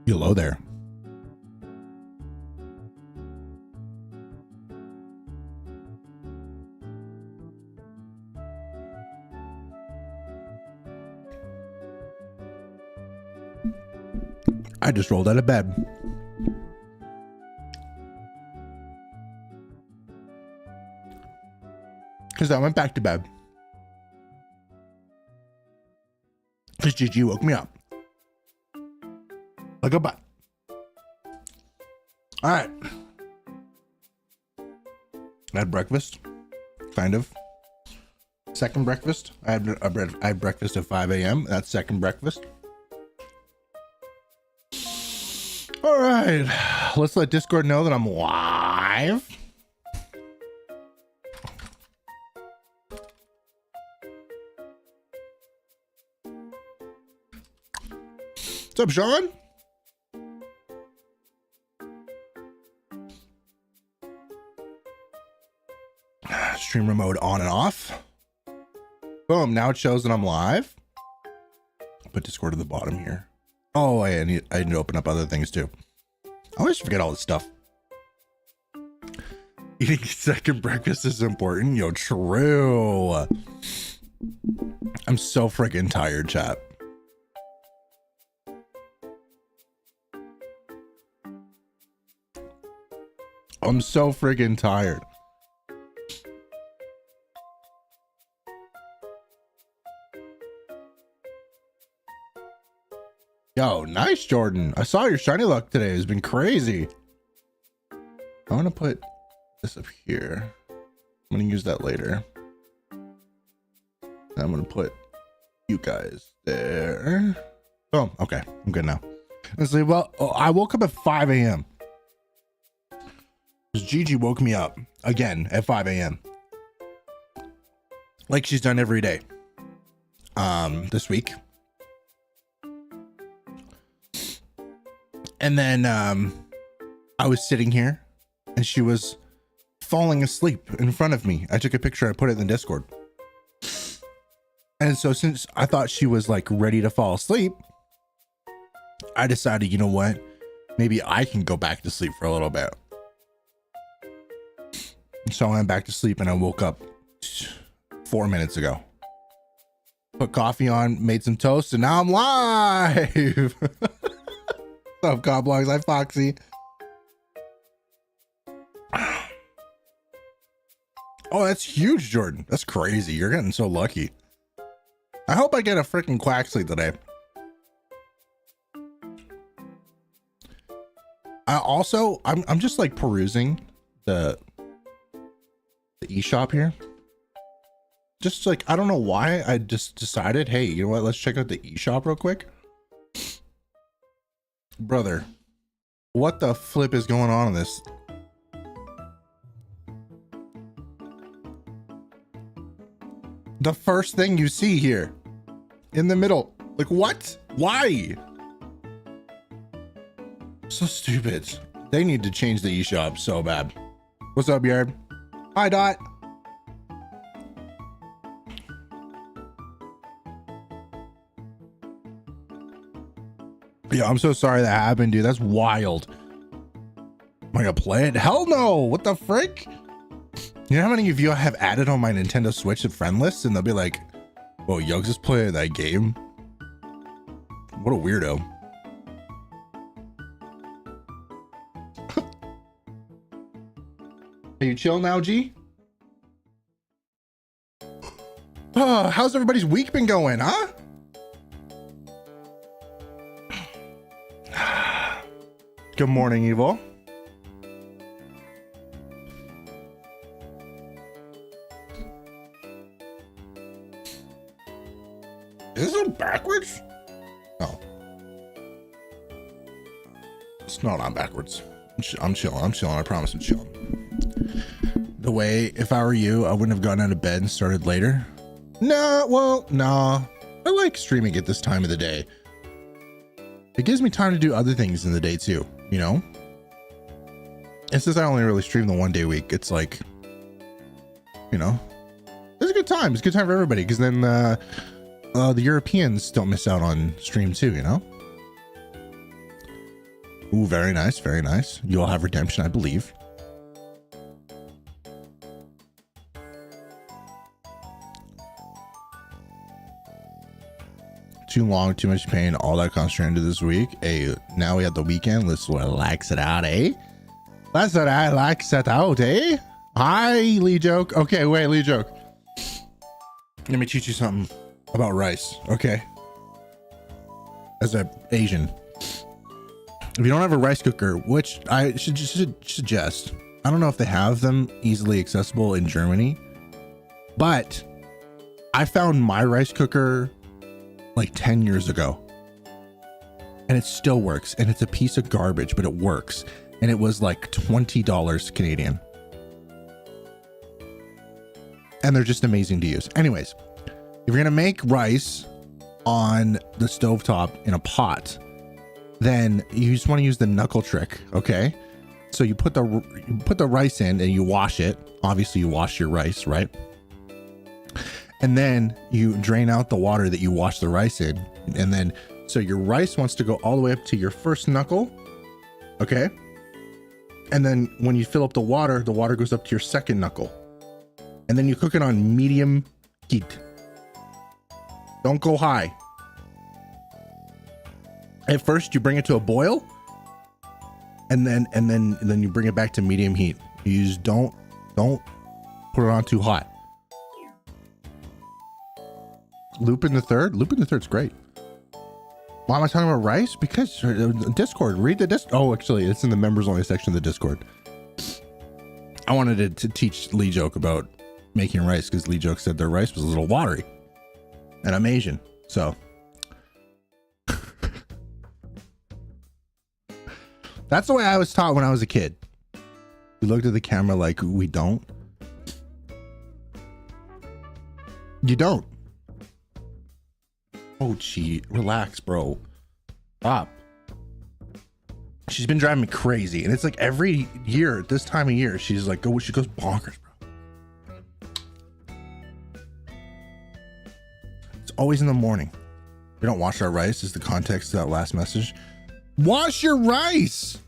Hello there. I just rolled out of bed. Because I went back to bed. Because Gigi woke me up. Like a butt. All right. I had breakfast. Kind of. Second breakfast. I had breakfast at 5 a.m. That's second breakfast. All right. Let's let Discord know that I'm live. What's up, Sean? Streamer mode on and off. Boom. Now it shows that I'm live. Put Discord at the bottom here. Oh, I need to open up other things too. I always forget all this stuff. Eating second breakfast is important. Yo, true. I'm so freaking tired, chat. I'm so freaking tired. Yo, nice, Jordan. I saw your shiny luck today. It's been crazy. I'm gonna put this up here. I'm gonna use that later. I'm gonna put you guys there. Oh, okay. I'm good now. Let's see. Well, I woke up at 5 a.m. Gigi woke me up again at 5 a.m. like she's done every day this week. And then I was sitting here and she was falling asleep in front of me. I took a picture, I put it in the Discord. And so since I thought she was like ready to fall asleep, I decided, you know what? Maybe I can go back to sleep for a little bit. So I went back to sleep and I woke up 4 minutes ago. Put coffee on, made some toast, and now I'm live. What's up, Coblogs? Hi, Foxy. Oh, that's huge, Jordan. That's crazy. You're getting so lucky. I hope I get a freaking Quaxly today. I'm just like perusing the eShop here. Just like, I don't know why I just decided, hey, you know what? Let's check out the eShop real quick. Brother, what the flip is going on in this? The first thing you see here in the middle, like what? Why? So stupid. They need to change the eShop so bad. What's up, Yard? Hi, Dot. Yeah, I'm so sorry that happened, dude. That's wild. Am I gonna play it? Hell no! What the frick? You know how many of you I have added on my Nintendo Switch to friend lists, and they'll be like, "Whoa, yugz is playing that game." What a weirdo. Are you chill now, G? How's everybody's week been going, huh? Good morning, Evil. Is it backwards? Oh. It's not on backwards. I'm chilling. I promise I'm chilling. The way, if I were you, I wouldn't have gotten out of bed and started later. Nah, well, nah. I like streaming at this time of the day. It gives me time to do other things in the day too, you know? And since I only really stream the 1 day a week, it's like, you know, it's a good time. It's a good time for everybody, because then the Europeans don't miss out on stream too, you know? Ooh, very nice, very nice. You'll have redemption, I believe. Too long, too much pain, all that concentrated this week. Hey, now we have the weekend. Let's relax it out, eh? Let's relax it out, eh? Hi, Lee Joke. Okay, wait, Lee Joke. Let me teach you something about rice, okay? As an Asian, if you don't have a rice cooker, which I should suggest, I don't know if they have them easily accessible in Germany, but I found my rice cooker like 10 years ago and it still works, and it's a piece of garbage, but it works, and it was like $20 Canadian, and they're just amazing to use. Anyways, if you're gonna make rice on the stovetop in a pot, then you just want to use the knuckle trick. Okay, so you put the rice in and you wash it. Obviously you wash your rice, right? And then you drain out the water that you wash the rice in, and then so your rice wants to go all the way up to your first knuckle, okay? And then when you fill up the water goes up to your second knuckle, and then you cook it on medium heat. Don't go high. At first you bring it to a boil, and then you bring it back to medium heat. You just don't put it on too hot. Lupin the third's great. Why am I talking about rice? Because Discord, read the Discord. Oh, actually, it's in the members only section of the Discord. I wanted to teach Lee Joke about making rice, because Lee Joke said their rice was a little watery, and I'm Asian, so that's the way I was taught when I was a kid. We looked at the camera like, we don't. You don't. Oh, gee, relax, bro. Stop. She's been driving me crazy, and it's like every year at this time of year, she's like, she goes bonkers, bro. It's always in the morning. We don't wash our rice, is the context to that last message. Wash your rice.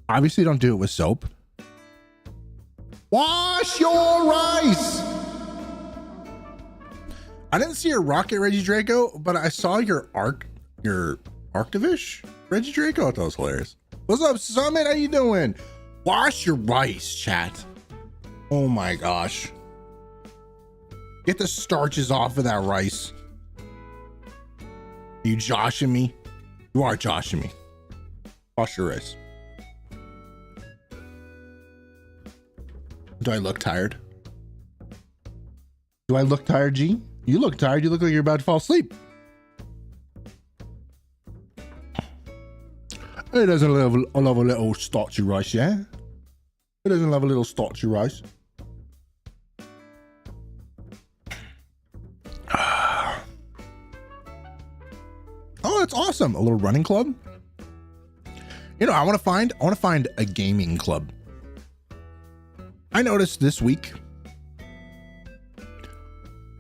Obviously, don't do it with soap. Wash your rice. I didn't see your rocket Reggie Draco, but I saw your Arctivish Reggie Draco. I thought that was hilarious. What's up, Summit? How you doing? Wash your rice, chat. Oh my gosh. Get the starches off of that rice. Are you joshing me? You are joshing me. Wash your rice. Do I look tired? Do I look tired, G? You look tired. You look like you're about to fall asleep. It doesn't love a little starchy rice, yeah? It doesn't love a little starchy rice. Oh, that's awesome. A little running club. You know, I want to find a gaming club. I noticed this week.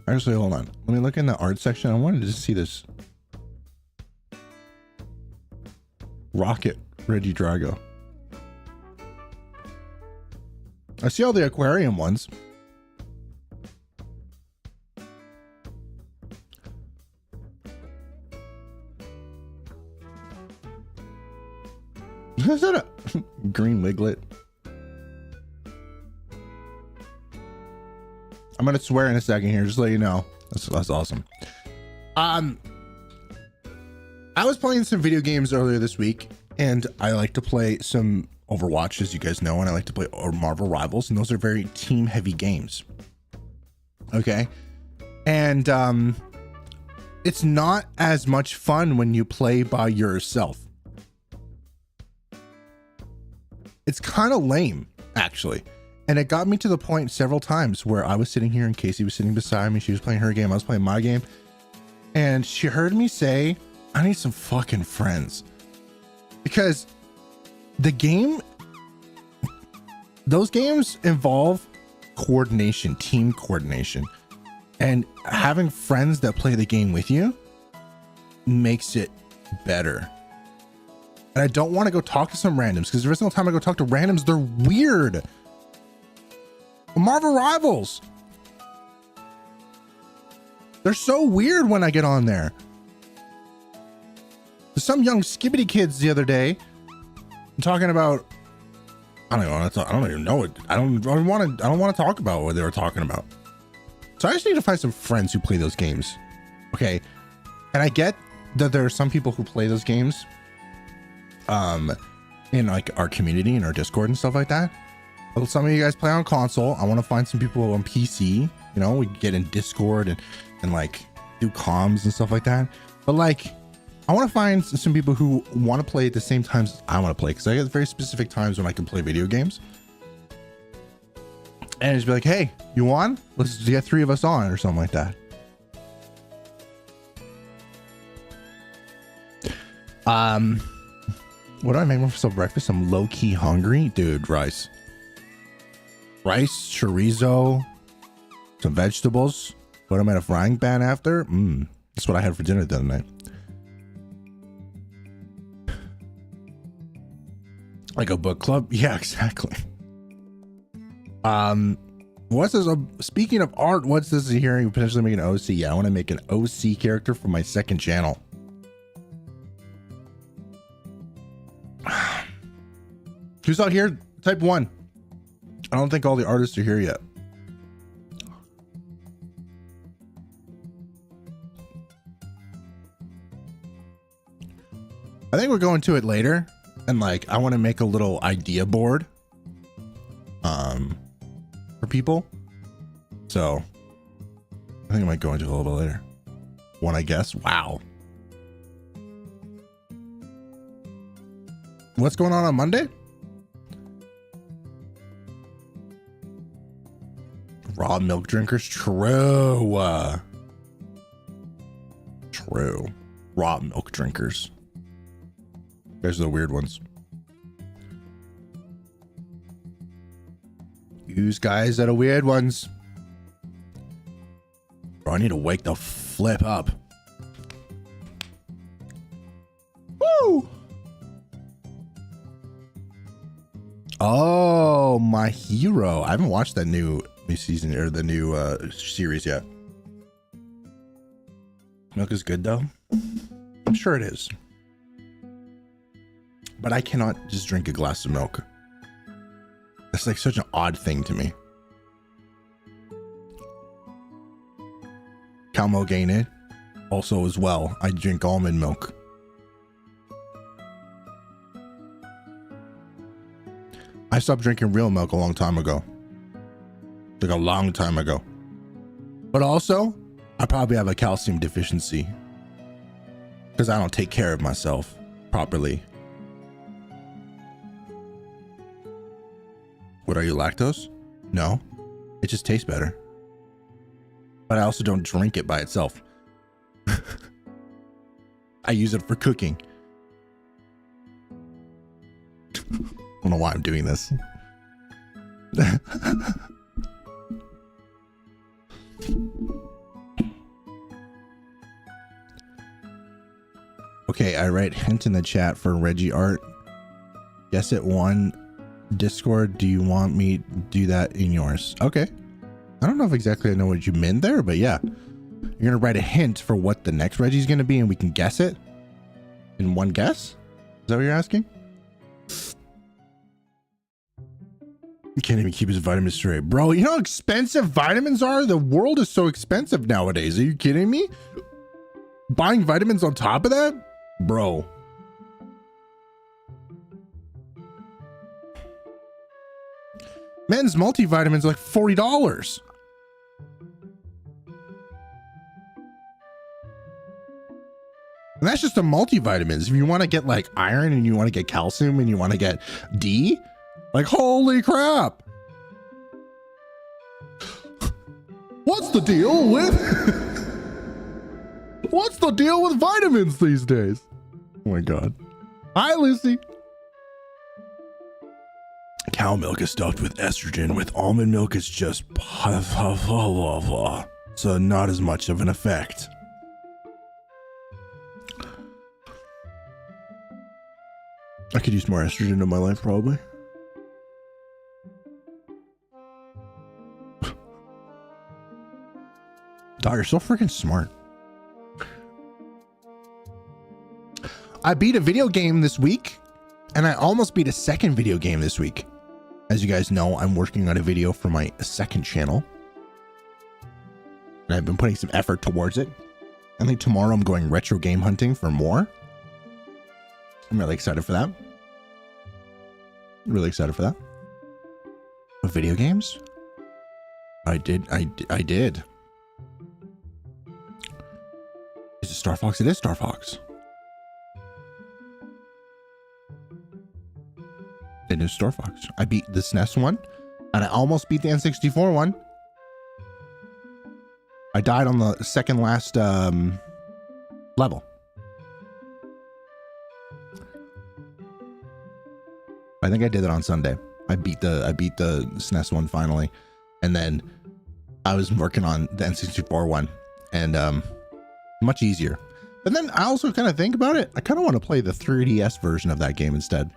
Actually, hold on. Let me look in the art section. I wanted to see this rocket Reggie Drago. I see all the aquarium ones. Is that a green wiglet? I'm gonna swear in a second here, just to let you know. That's awesome. I was playing some video games earlier this week, and I like to play some Overwatch, as you guys know, and I like to play Marvel Rivals, and those are very team-heavy games. Okay, and it's not as much fun when you play by yourself. It's kind of lame, actually. And it got me to the point several times where I was sitting here and Casey was sitting beside me. She was playing her game. I was playing my game. And she heard me say, I need some fucking friends. Because the game, those games involve coordination, team coordination. And having friends that play the game with you makes it better. And I don't want to go talk to some randoms because every single time I go talk to randoms, they're weird. Marvel Rivals. They're so weird when I get on there. Some young skibbity kids the other day talking about, I don't know. I don't even know it. I don't want to talk about what they were talking about. So I just need to find some friends who play those games. Okay. And I get that there are some people who play those games in like our community and our Discord and stuff like that. Well, some of you guys play on console. I want to find some people on PC. You know, we get in Discord and like do comms and stuff like that. But like, I want to find some people who want to play at the same times I want to play, because I get very specific times when I can play video games. And just be like, hey, you on? Let's get 3 of us on or something like that. What do I make myself for breakfast? I'm low-key hungry. Dude, rice, chorizo, some vegetables. Put them in a frying pan after. That's what I had for dinner the other night. Like a book club? Yeah, exactly. What's this? Speaking of art, what's this hearing? Potentially make an OC. Yeah, I want to make an OC character for my second channel. Who's out here? Type 1. I don't think all the artists are here yet. I think we're going to it later. And like, I want to make a little idea board for people. So I think I might go into it a little bit later. One, I guess. Wow. What's going on Monday? Raw milk drinkers. True. True. Raw milk drinkers. There's the weird ones. Use guys that are weird ones. Bro, I need to wake the flip up. Woo! Oh, My Hero. I haven't watched that new season or the new series yet. Milk is good though. I'm sure it is. But I cannot just drink a glass of milk. That's like such an odd thing to me. Calmo Gained also as well. I drink almond milk. I stopped drinking real milk a long time ago. Like a long time ago. But also, I probably have a calcium deficiency because I don't take care of myself properly. What are you, lactose? No, it just tastes better. But I also don't drink it by itself. I use it for cooking. I don't know why I'm doing this. Okay, I write hint in the chat for Reggie art. Guess it won. Discord, do you want me to do that in yours? Okay. I don't know if exactly I know what you meant there, but yeah. You're gonna write a hint for what the next Reggie's gonna be and we can guess it in one guess? Is that what you're asking? You can't even keep his vitamins straight. Bro, you know how expensive vitamins are? The world is so expensive nowadays. Are you kidding me? Buying vitamins on top of that? Bro. Men's multivitamins are like $40. And that's just the multivitamins. If you want to get like iron and you want to get calcium and you want to get D, like holy crap. What's the deal with what's the deal with vitamins these days? Oh my God. Hi, Lucy. Cow milk is stuffed with estrogen. With almond milk, it's just so not as much of an effect. could use more estrogen in my life, probably. Dog, you're so freaking smart. I beat a video game this week, and I almost beat a second video game this week. As you guys know, I'm working on a video for my second channel, and I've been putting some effort towards it. I think tomorrow I'm going retro game hunting for more. I'm really excited for that. Really excited for that. With video games? I did. Is it Star Fox? It is Star Fox. It is Star Fox. I beat the SNES one, and I almost beat the N64 one. I died on the second last level. I think I did it on Sunday. I beat the SNES one finally, and then I was working on the N64 one, and much easier. But then I also kind of think about it. I kind of want to play the 3DS version of that game instead.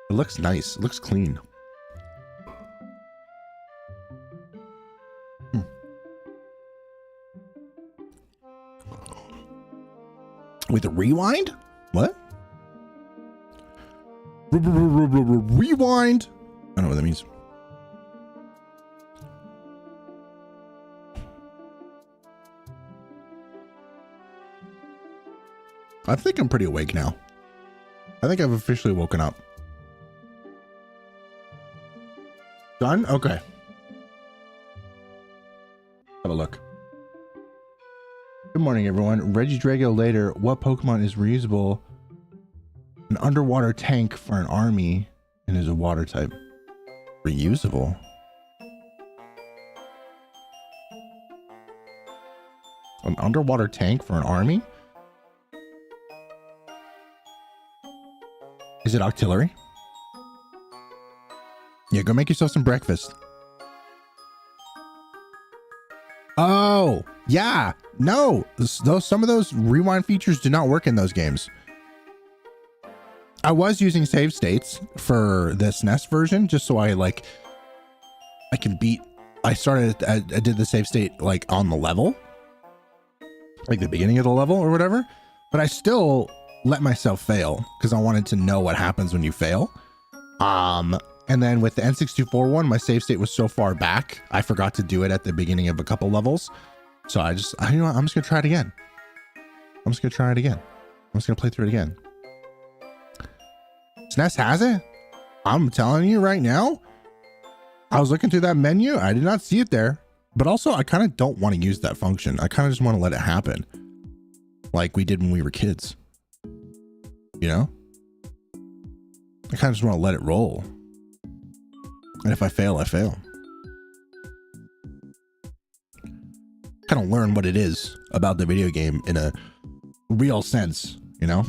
It looks nice. It looks clean. With a rewind? What? Rewind? I don't know what that means. I think I'm pretty awake now. I think I've officially woken up. Done? Okay. Have a look. Good morning, everyone. Reggie Drago later. What Pokemon is reusable? An underwater tank for an army and is a water type. Reusable? An underwater tank for an army? Is it Octillery? Yeah, go make yourself some breakfast. Oh, yeah. No, some of those rewind features do not work in those games. I was using save states for the SNES version just so I can beat. I did the save state like on the level, like the beginning of the level or whatever, but I still let myself fail because I wanted to know what happens when you fail. And then with the N64 one, my save state was so far back, I forgot to do it at the beginning of a couple levels. So I'm just gonna try it again. I'm just gonna play through it again. SNES has it? I'm telling you right now, I was looking through that menu. I did not see it there, but also I kind of don't want to use that function. I kind of just want to let it happen like we did when we were kids. You know? I kind of just want to let it roll. And if I fail, I fail. Kind of learn what it is about the video game in a real sense, you know?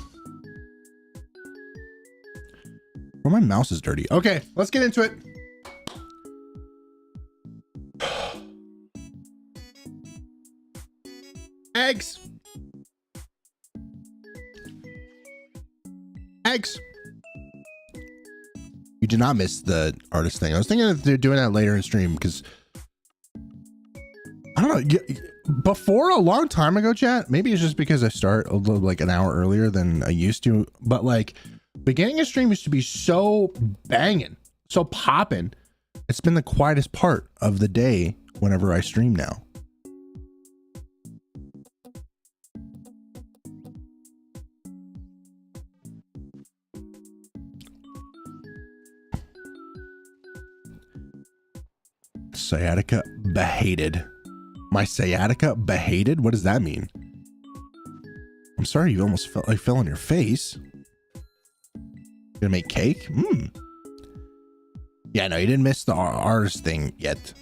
Well, my mouse is dirty. Okay, let's get into it. Eggs. Eggs. You did not miss the artist thing. I was thinking that they're doing that later in stream because I don't know. Before a long time ago, chat, maybe it's just because I start a little like an hour earlier than I used to, but like beginning of stream used to be so banging, so popping. It's been the quietest part of the day whenever I stream now. Sciatica behated. My sciatica behated? What does that mean? I'm sorry you almost fell on your face. Gonna make cake? Yeah, no, you didn't miss the artist thing yet.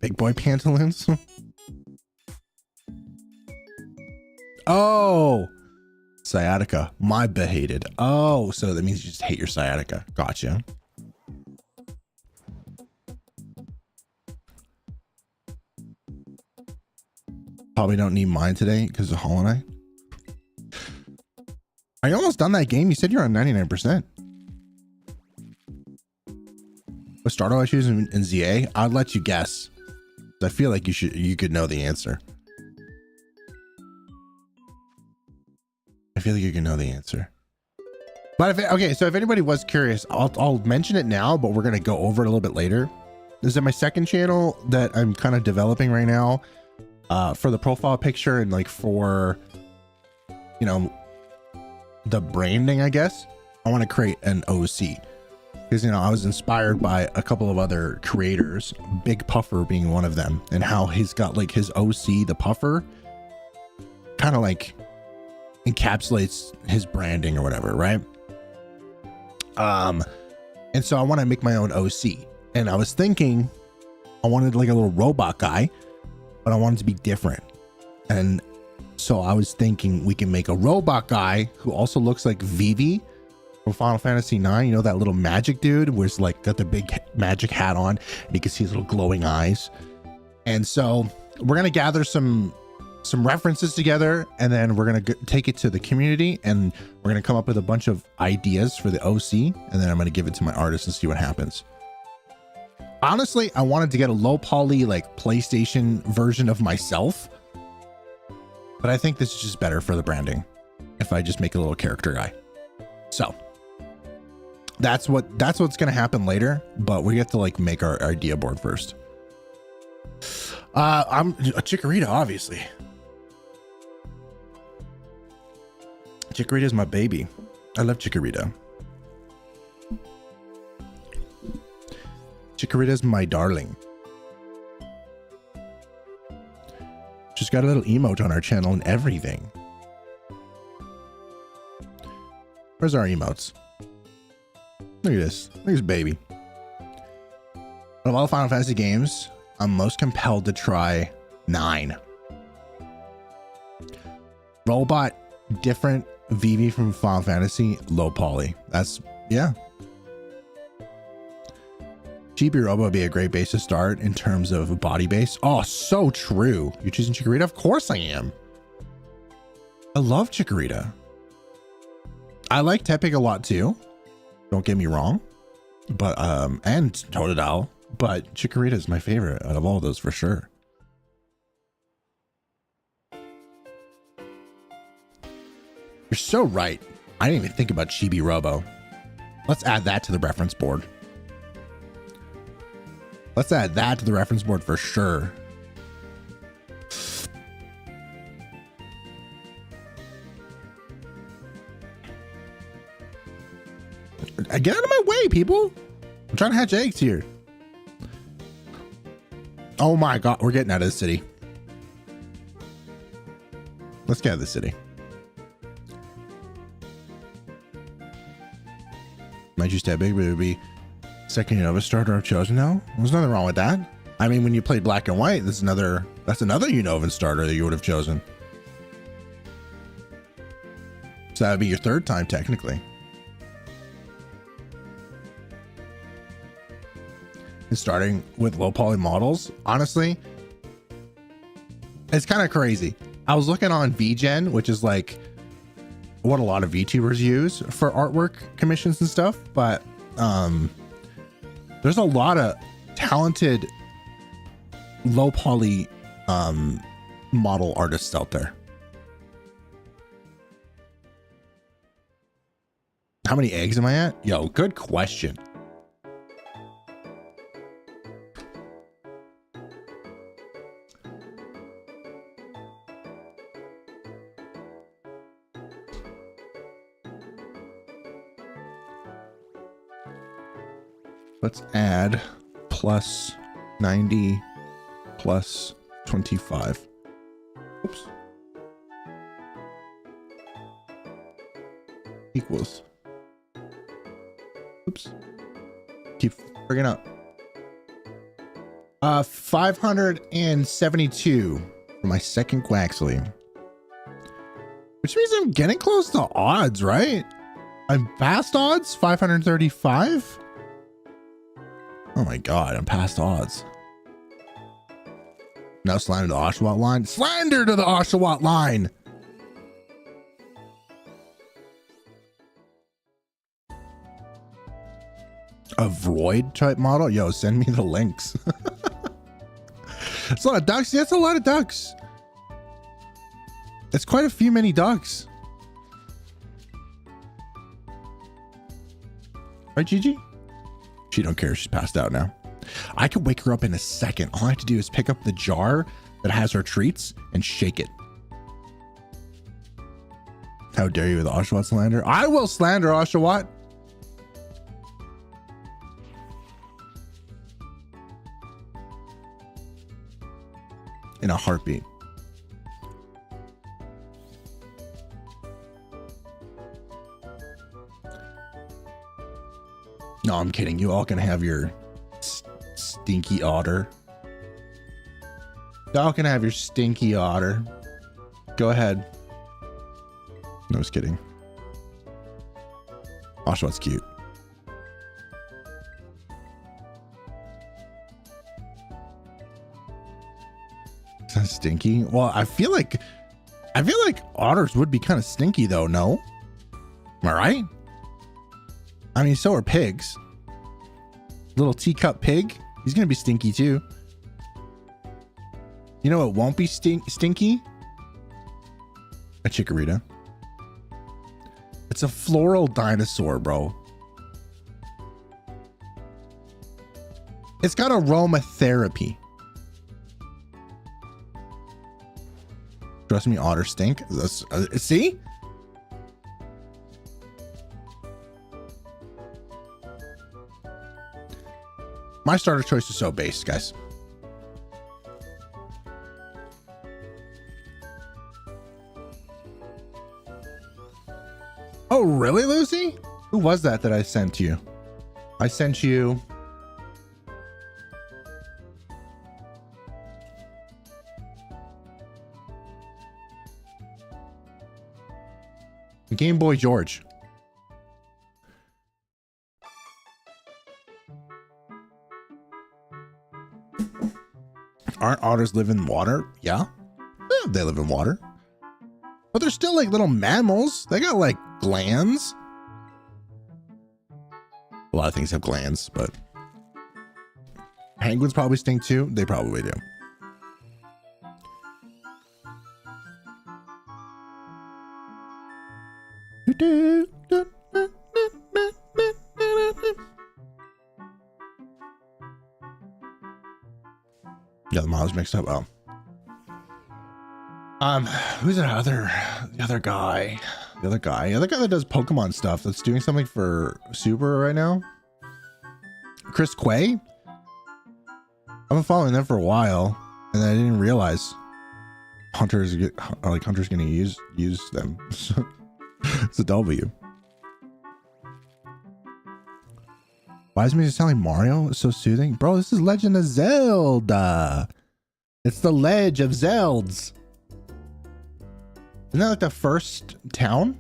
Big boy pantaloons. Oh, sciatica. My behated. Oh, so that means you just hate your sciatica. Gotcha. Probably don't need mine today because of Hollow Knight. Are you almost done that game? You said you're on 99%. What starter I choose in ZA? I'd let you guess. I feel like you could know the answer. I feel like you can know the answer. But okay, so if anybody was curious, I'll mention it now, but we're gonna go over it a little bit later. This is my second channel that I'm kind of developing right now, for the profile picture and like for, you know, the branding, I guess. I want to create an OC because, you know, I was inspired by a couple of other creators, Big Puffer being one of them, and how he's got like his OC, the Puffer, kind of like encapsulates his branding or whatever, right? And so I want to make my own OC, and I was thinking I wanted like a little robot guy, but I wanted to be different. And so I was thinking we can make a robot guy who also looks like Vivi from Final Fantasy 9. You know, that little magic dude who's like got the big magic hat on and you can see his little glowing eyes. And so we're going to gather some references together, and then we're going to take it to the community, and we're going to come up with a bunch of ideas for the OC, and then I'm going to give it to my artist and see what happens. Honestly, I wanted to get a low poly like PlayStation version of myself, but I think this is just better for the branding if I just make a little character guy. So that's what's going to happen later, but we have to like make our idea board first. I'm a Chikorita, obviously. Chikorita is my baby. I love Chikorita. Chikorita is my darling. Just got a little emote on our channel and everything. Where's our emotes? Look at this. Look at this baby. Of all Final Fantasy games, I'm most compelled to try 9. Robot, different Vivi from Final Fantasy, low poly. That's, yeah. Chibi Robo would be a great base to start in terms of body base. Oh, so true. You're choosing Chikorita? Of course I am. I love Chikorita. I like Tepig a lot too. Don't get me wrong. But, and Totodile. But Chikorita is my favorite out of all of those for sure. You're so right. I didn't even think about Chibi Robo. Let's add that to the reference board. Let's add that to the reference board for sure. Get out of my way, people. I'm trying to hatch eggs here. Oh my God, we're getting out of the city. Let's get out of the city. Might just that big, but it would be second Unova starter I've chosen now. There's nothing wrong with that. I mean, when you played Black and White, that's another Unovan starter that you would have chosen. So that would be your third time technically. And starting with low poly models, honestly, it's kind of crazy. I was looking on VGen, which is like what a lot of VTubers use for artwork commissions and stuff, but there's a lot of talented low poly model artists out there. How many eggs am I at? Yo, good question. Let's add plus 90 plus 25. Oops. Equals. Oops. Keep frigging up. 572 for my second Quaxly. Which means I'm getting close to odds, right? I'm past odds, 535. Oh my God, I'm past odds. No slander to the Oshawott line. Slander to the Oshawott line. A Vroid type model? Yo, send me the links. It's a lot of ducks. That's a lot of ducks. It's quite a few many ducks. Right, Gigi? She don't care. She's passed out now. I could wake her up in a second. All I have to do is pick up the jar that has her treats and shake it. How dare you with Oshawott slander? I will slander Oshawott. In a heartbeat. No, I'm kidding. You all can have your stinky otter. Y'all can have your stinky otter. Go ahead. No, I was kidding. Oshawott's cute. Is that stinky? Well, I feel like otters would be kind of stinky though, no? Am I right? I mean, so are pigs. Little teacup pig, he's gonna be stinky too. You know what won't be stinky? A chikorita. It's a floral dinosaur, bro. It's got aromatherapy. Trust me, otters stink. See? My starter choice is so based, guys. Oh, really, Lucy? Who was that I sent you? I sent you... Game Boy George. Aren't otters live in water? Yeah, they live in water. But they're still like little mammals. They got like glands. A lot of things have glands, but penguins probably stink too. They probably do. Yeah, the models mixed up. Oh. Who's the other guy? The other guy that does Pokemon stuff that's doing something for Super right now? Chris Quay? I've been following them for a while and I didn't realize Hunter's gonna use them. It's a W. Why does music sound like Mario? It's so soothing. Bro, this is Legend of Zelda. It's the Ledge of Zelds. Isn't that like the first town?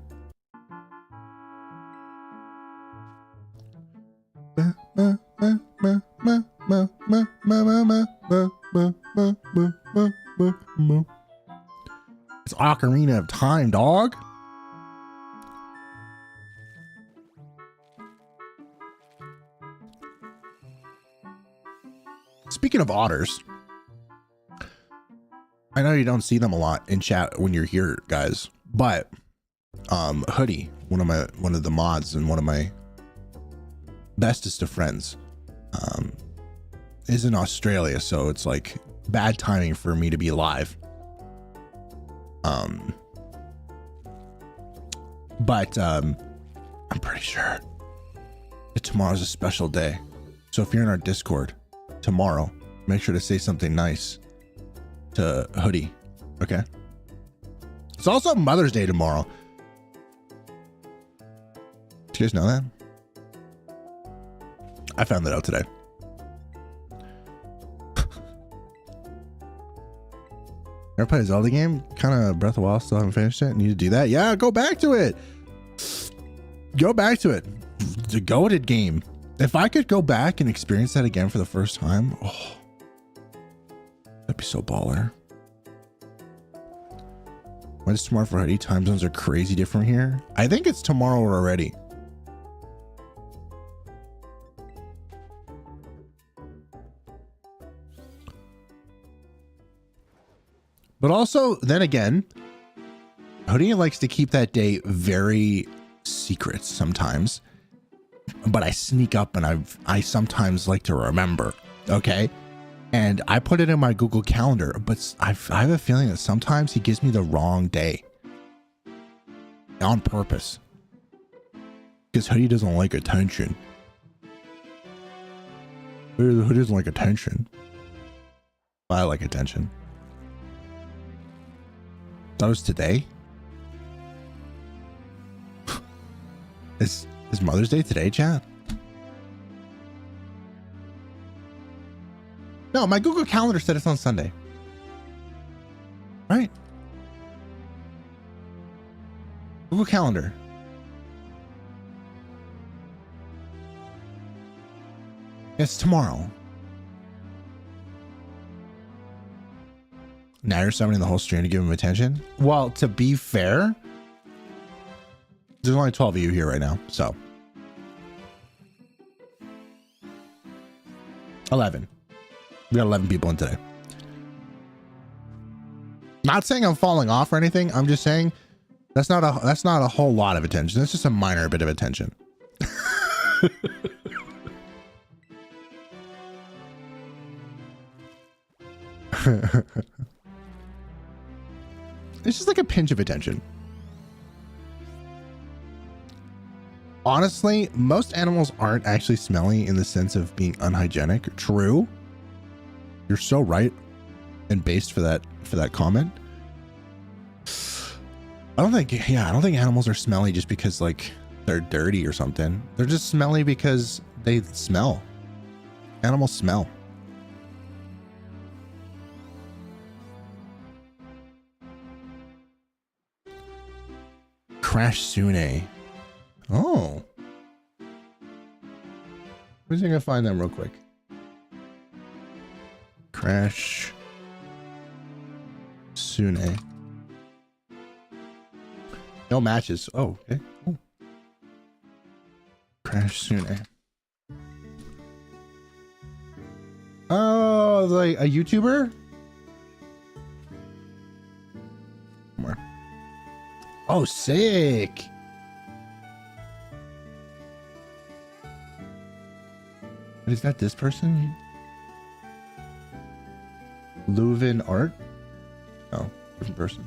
It's Ocarina of Time, dog. Speaking of otters, I know you don't see them a lot in chat when you're here, guys, but Hoodie, one of the mods and one of my bestest of friends, is in Australia, so it's like bad timing for me to be live. But I'm pretty sure that tomorrow's a special day. So if you're in our Discord tomorrow, make sure to say something nice to Hoodie. Okay. It's also Mother's Day tomorrow. Do you guys know that? I found that out today. Ever played a Zelda game? Kind of Breath of the Wild, still haven't finished it. Need to do that. Yeah, go back to it. Go back to it. It's a goated game. If I could go back and experience that again for the first time, oh, that'd be so baller. When is tomorrow for hoodie? Time zones are crazy different here. I think it's tomorrow already. But also, then again, Hoodie likes to keep that day very secret sometimes. But I sneak up and I sometimes like to remember, okay? And I put it in my Google Calendar, but I have a feeling that sometimes he gives me the wrong day. On purpose. Because Hoodie doesn't like attention. Hoodie doesn't like attention. I like attention. That was today? Is Mother's Day today, chat? No, my Google Calendar said it's on Sunday. Right? Google Calendar. It's tomorrow. Now you're summoning the whole stream to give him attention? Well, to be fair, there's only 12 of you here right now, so. 11. We got 11 people in today. Not saying I'm falling off or anything. I'm just saying that's not a whole lot of attention. That's just a minor bit of attention. It's just like a pinch of attention. Honestly, most animals aren't actually smelly in the sense of being unhygienic. True. You're so right and based for that comment. I don't think animals are smelly just because like they're dirty or something. They're just smelly because they smell. Animals smell. Crash Sune. Oh. Let me see if I can find them real quick. Crash Sune. No matches. Oh, okay. Oh. Crash Sune. Oh, like a YouTuber? More. Oh, sick. Is that this person? Leuven Art? Oh, different person.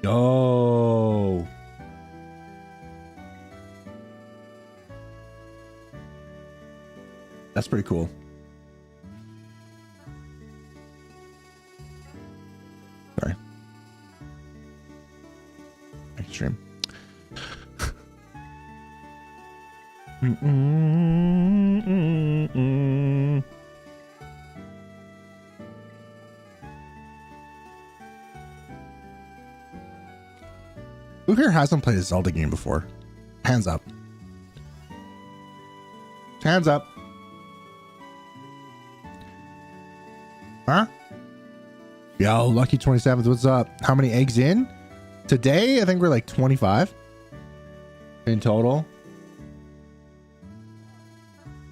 Yo. That's pretty cool. Sorry. Extreme. Who here hasn't played a Zelda game before? Hands up. Hands up. Huh? Yo, Lucky 27th, what's up? How many eggs in? Today, I think we're like 25 in total.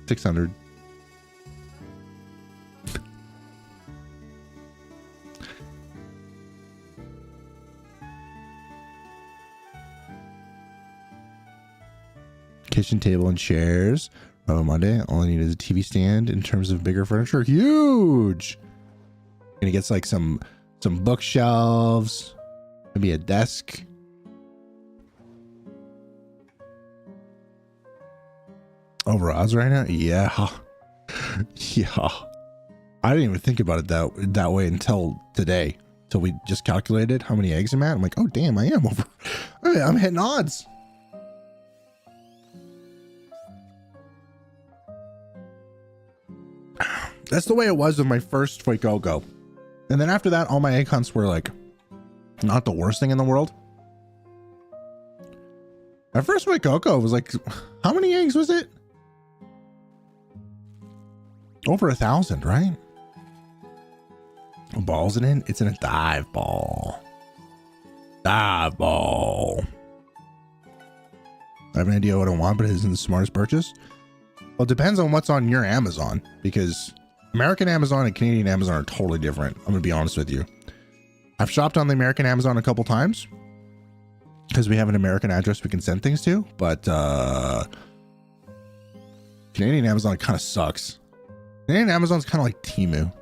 600. Kitchen table and chairs. Oh, Monday. All I need is a TV stand. In terms of bigger furniture, huge. Gonna get like some bookshelves. Maybe a desk. Over odds right now? Yeah. Yeah. I didn't even think about it that way until today. Till we just calculated how many eggs I'm at. I'm like, oh damn, I am over. I'm hitting odds. That's the way it was with my first Fuecoco. And then after that, all my egg hunts were like not the worst thing in the world. At first with Coco, it was like, how many eggs was it? Over 1,000, right? What ball is it in? It's in a dive ball. Dive ball. I have an idea what I want, but it isn't the smartest purchase. Well, it depends on what's on your Amazon, because American Amazon and Canadian Amazon are totally different. I'm going to be honest with you. I've shopped on the American Amazon a couple times because we have an American address we can send things to, but Canadian Amazon kind of sucks. Canadian Amazon's kind of like Temu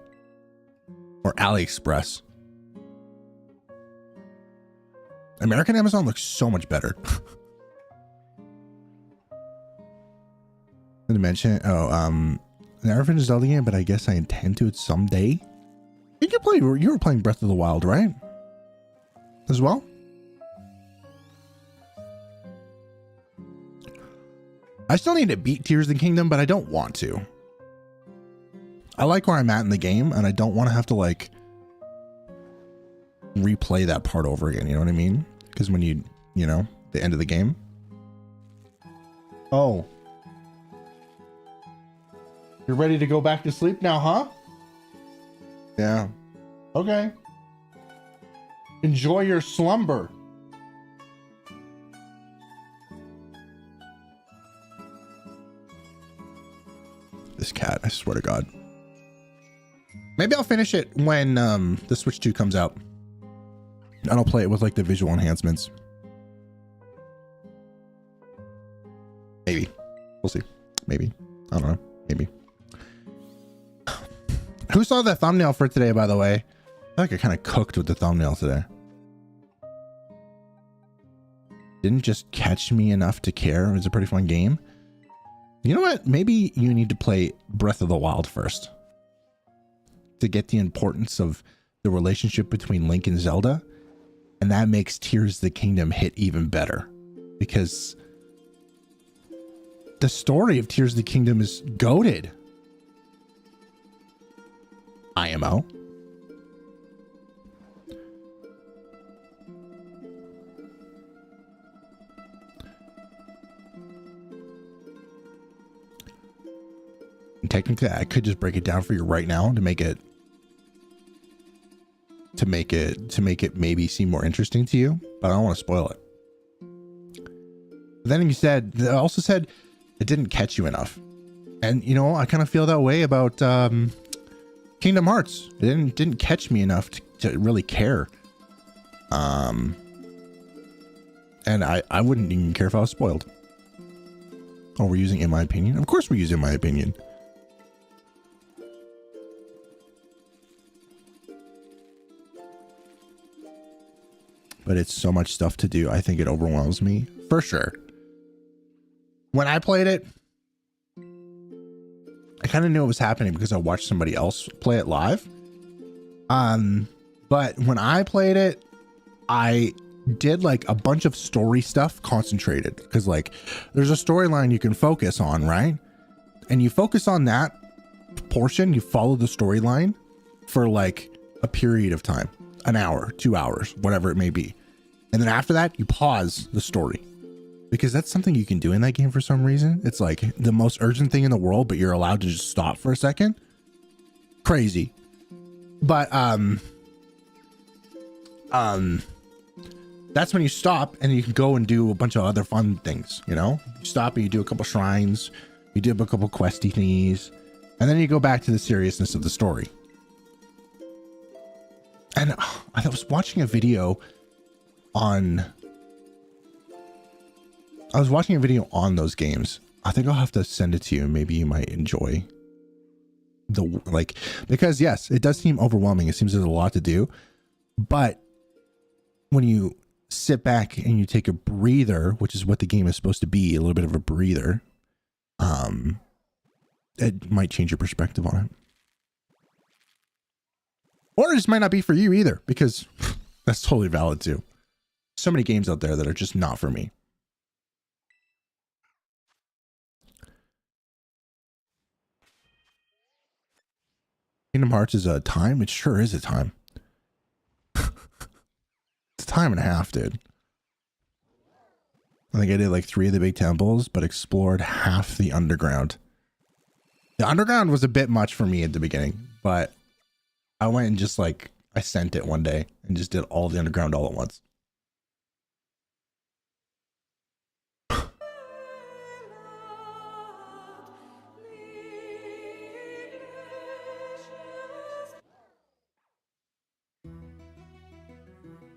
or AliExpress. American Amazon looks so much better. To mention, I never finished Zelda game, but I guess I intend to it someday. I think you were playing Breath of the Wild, right? As well? I still need to beat Tears of the Kingdom, but I don't want to. I like where I'm at in the game, and I don't want to have to like replay that part over again. You know what I mean? Because when you know, the end of the game. Oh. You're ready to go back to sleep now, huh? Yeah. Okay. Enjoy your slumber. This cat, I swear to God. Maybe I'll finish it when the Switch 2 comes out. And I'll play it with like the visual enhancements. Maybe. We'll see. Maybe. I don't know. Maybe. Who saw the thumbnail for today, by the way? I feel like I kind of cooked with the thumbnail today. Didn't just catch me enough to care. It was a pretty fun game. You know what? Maybe you need to play Breath of the Wild first to get the importance of the relationship between Link and Zelda. And that makes Tears of the Kingdom hit even better, because the story of Tears of the Kingdom is goated. IMO. And technically, I could just break it down for you right now to make it maybe seem more interesting to you, but I don't want to spoil it. But then they also said it didn't catch you enough, and you know, I kind of feel that way about Kingdom Hearts. It didn't catch me enough to really care. And I wouldn't even care if I was spoiled. Oh, we're using in my opinion? Of course we're using my opinion. But it's so much stuff to do. I think it overwhelms me for sure. When I played it, I kind of knew it was happening because I watched somebody else play it live. But when I played it, I did like a bunch of story stuff concentrated, because like there's a storyline you can focus on, right? And you focus on that portion, you follow the storyline for like a period of time, an hour, 2 hours, whatever it may be. And then after that, you pause the story, because that's something you can do in that game for some reason. It's like the most urgent thing in the world, but you're allowed to just stop for a second. Crazy. But that's when you stop and you can go and do a bunch of other fun things, you know? You stop and you do a couple shrines, you do a couple questy thingies, and then you go back to the seriousness of the story. And I was watching a video on those games. I think I'll have to send it to you. Maybe you might enjoy because yes, it does seem overwhelming. It seems there's a lot to do, but when you sit back and you take a breather, which is what the game is supposed to be, a little bit of a breather, it might change your perspective on it. Or it just might not be for you either, because that's totally valid too. So many games out there that are just not for me. Kingdom Hearts is a time? It sure is a time. It's a time and a half, dude. I think I did like 3 of the big temples, but explored half the underground. The underground was a bit much for me at the beginning, but I went and just like, I sent it one day and just did all the underground all at once.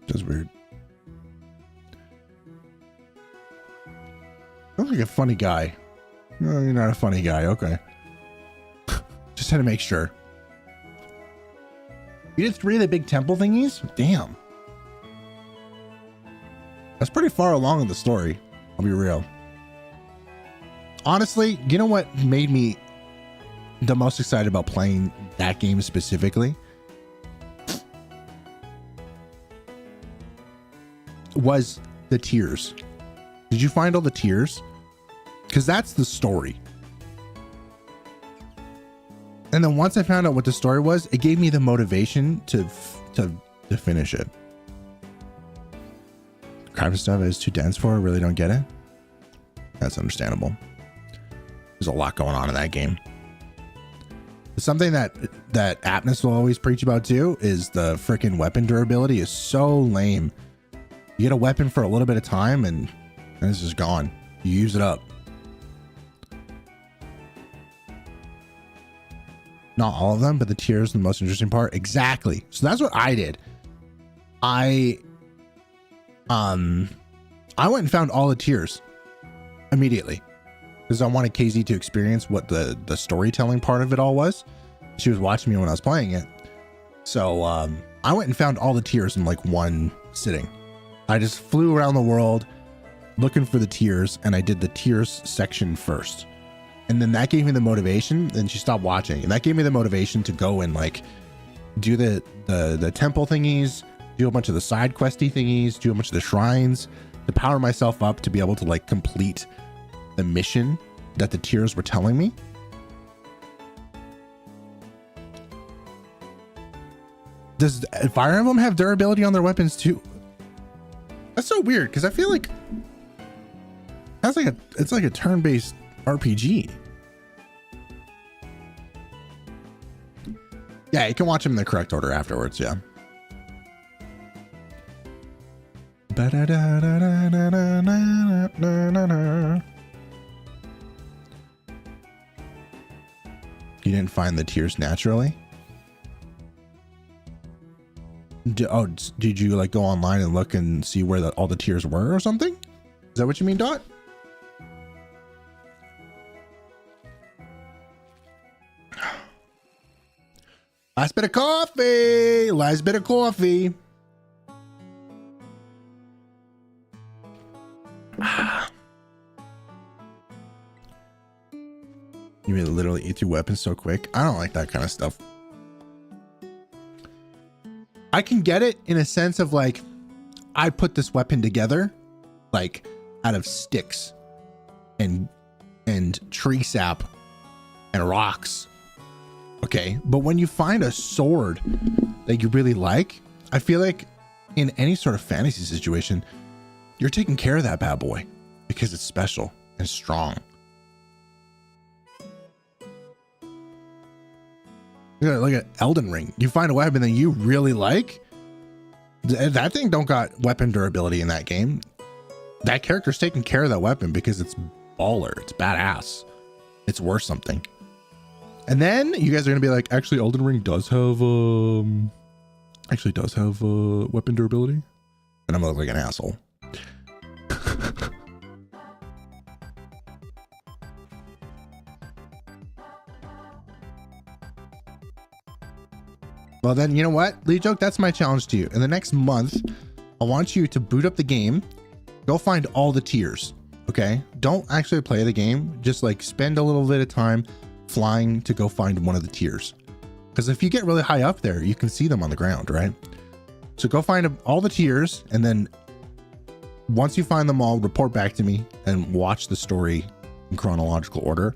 That's weird. Sounds like a funny guy. No, you're not a funny guy. Okay. Just had to make sure. You did 3 of the big temple thingies? Damn. That's pretty far along in the story. I'll be real. Honestly, you know what made me the most excited about playing that game specifically? Was the tears. Did you find all the tears? Because that's the story. And then once I found out what the story was, it gave me the motivation to finish it. Crafting stuff is too dense for. I really don't get it. That's understandable. There's a lot going on in that game. Something that Aptness will always preach about too is the freaking weapon durability is so lame. You get a weapon for a little bit of time and it's just gone. You use it up. Not all of them, but the tears are the most interesting part. Exactly. So that's what I did. I went and found all the tears immediately because I wanted KZ to experience what the storytelling part of it all was. She was watching me when I was playing it. So I went and found all the tears in like one sitting. I just flew around the world looking for the tears, and I did the tears section first. And then that gave me the motivation, and she stopped watching. And that gave me the motivation to go and like do the temple thingies, do a bunch of the side questy thingies, do a bunch of the shrines to power myself up to be able to like complete the mission that the tears were telling me. Does Fire Emblem have durability on their weapons too? That's so weird because I feel like that's like it's like a turn-based RPG. Yeah, you can watch them in the correct order afterwards. Yeah. You didn't find the tears naturally? Did you like go online and look and see where all the tears were or something? Is that what you mean, Dot? Last bit of coffee. Last bit of coffee. You mean literally eat your weapons so quick? I don't like that kind of stuff. I can get it in a sense of like, I put this weapon together, like out of sticks and tree sap and rocks. Okay, but when you find a sword that you really like, I feel like in any sort of fantasy situation, you're taking care of that bad boy because it's special and strong. Look at Elden Ring. You find a weapon that you really like. That thing don't got weapon durability in that game. That character's taking care of that weapon because it's baller. It's badass. It's worth something. And then you guys are gonna be like, actually, Elden Ring does have weapon durability, and I'm gonna look like an asshole. Well, then you know what, Lee Joke, that's my challenge to you. In the next month, I want you to boot up the game, go find all the tiers. Okay, don't actually play the game. Just like spend a little bit of time flying to go find one of the tiers, because if you get really high up there, you can see them on the ground, right? So go find all the tiers, and then once you find them all, report back to me and watch the story in chronological order,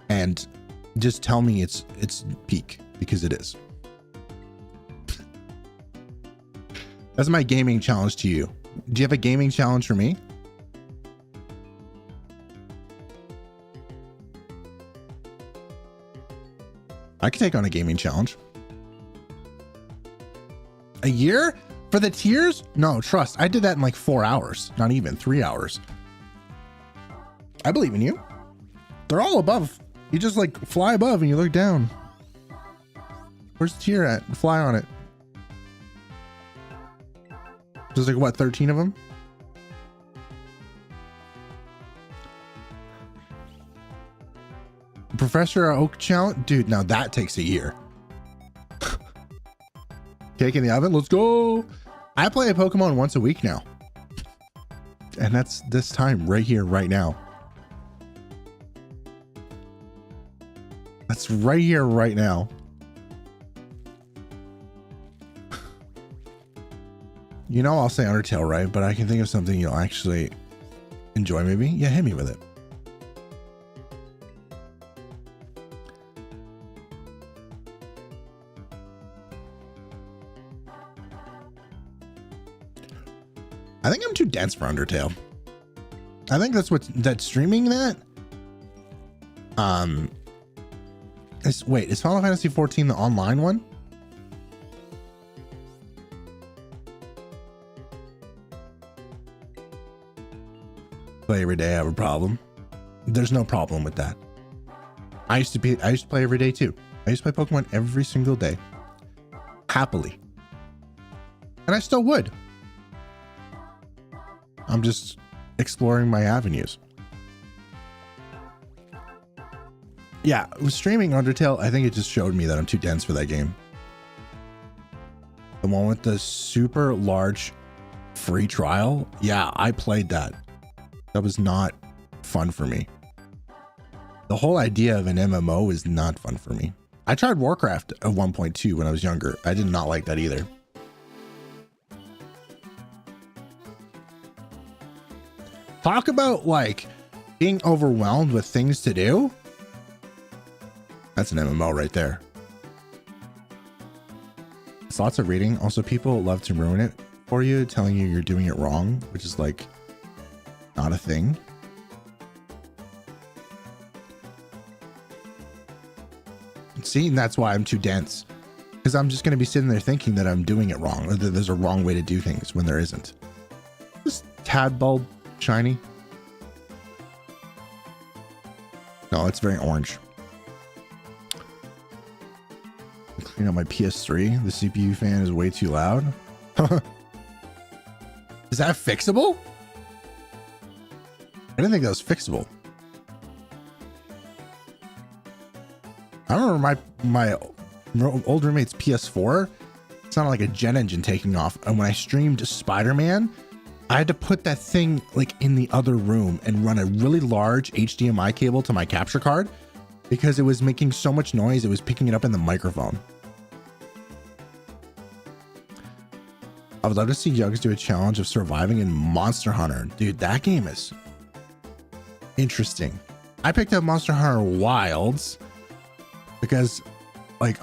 and just tell me it's peak, because it is. That's my gaming challenge to you. Do you have a gaming challenge for me? I could take on a gaming challenge. A year for the tiers? No, trust. I did that in like 4 hours, not even 3 hours. I believe in you. They're all above. You just like fly above and you look down. Where's the tier at? Fly on it. There's like what, 13 of them? Professor Oak challenge? Dude, now that takes a year. Cake in the oven, let's go. I play a Pokemon once a week now. And that's this time right here, right now. That's right here, right now. You know, I'll say Undertale, right? But I can think of something you'll actually enjoy maybe. Yeah, hit me with it. I think I'm too dense for Undertale. I think that's streaming that. Wait, is Final Fantasy 14 the online one? Play every day, I have a problem. There's no problem with that. I used to play every day too. I used to play Pokemon every single day. Happily. And I still would. I'm just exploring my avenues. Yeah, with streaming Undertale, I think it just showed me that I'm too dense for that game. The one with the super large free trial. Yeah, I played that. That was not fun for me. The whole idea of an MMO is not fun for me. I tried Warcraft at 1.2 when I was younger. I did not like that either. Talk about like being overwhelmed with things to do. That's an MMO right there. It's lots of reading. Also, people love to ruin it for you, telling you you're doing it wrong, which is like not a thing. See, and that's why I'm too dense, because I'm just going to be sitting there thinking that I'm doing it wrong, or that there's a wrong way to do things when there isn't. This Tadbulb shiny. No, it's very orange. Clean out my PS3. The CPU fan is way too loud. Is that fixable? I didn't think that was fixable. I remember my old roommate's PS4. It sounded like a jet engine taking off. And when I streamed Spider-Man, I had to put that thing like in the other room and run a really large HDMI cable to my capture card because it was making so much noise. It was picking it up in the microphone. I would love to see yugz do a challenge of surviving in Monster Hunter. Dude, that game is interesting. I picked up Monster Hunter Wilds because like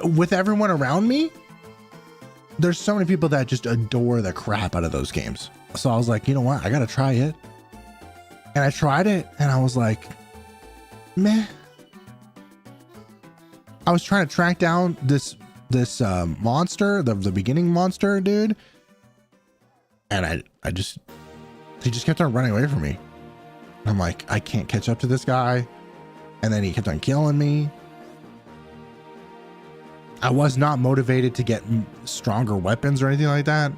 with everyone around me, there's so many people that just adore the crap out of those games. So I was like, you know what? I got to try it. And I tried it and I was like, meh. I was trying to track down this monster, the beginning monster, dude. And they just kept on running away from me. I'm like, I can't catch up to this guy. And then he kept on killing me. I was not motivated to get stronger weapons or anything like that.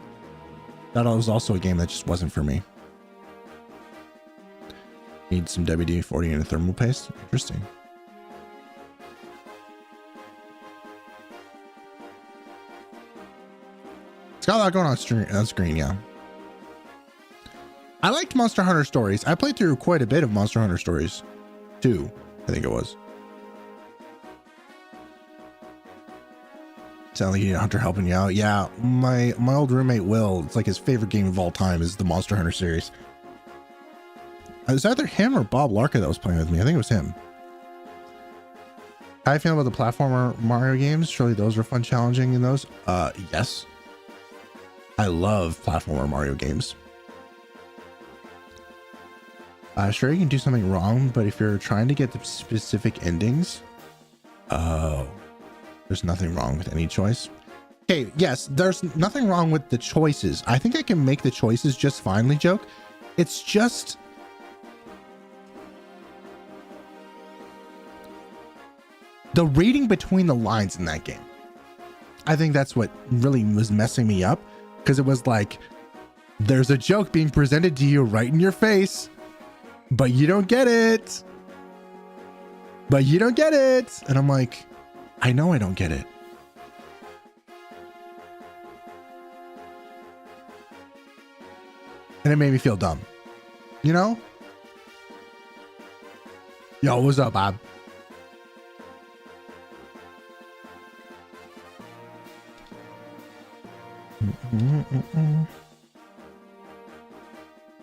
That was also a game that just wasn't for me. Need some WD-40 and a thermal paste. Interesting. It's got a lot going on screen, yeah. I liked Monster Hunter Stories. I played through quite a bit of Monster Hunter Stories 2, I think it was. Sound like you need a hunter helping you out. Yeah, my old roommate Will, it's like his favorite game of all time is the Monster Hunter series. It was either him or Bob Larka that was playing with me. I think it was him. How do you feel about the platformer Mario games? Surely those were fun, challenging in those. Yes. I love platformer Mario games. Sure, you can do something wrong, but if you're trying to get the specific endings, oh, There's nothing wrong with any choice. Okay, yes, there's nothing wrong with the choices. I think I can make the choices just finely, joke. It's just the reading between the lines in that game. I think that's what really was messing me up, because it was like, there's a joke being presented to you right in your face, but you don't get it. But you don't get it. And I'm like, I know I don't get it. And it made me feel dumb. You know? Yo, what's up, Bob?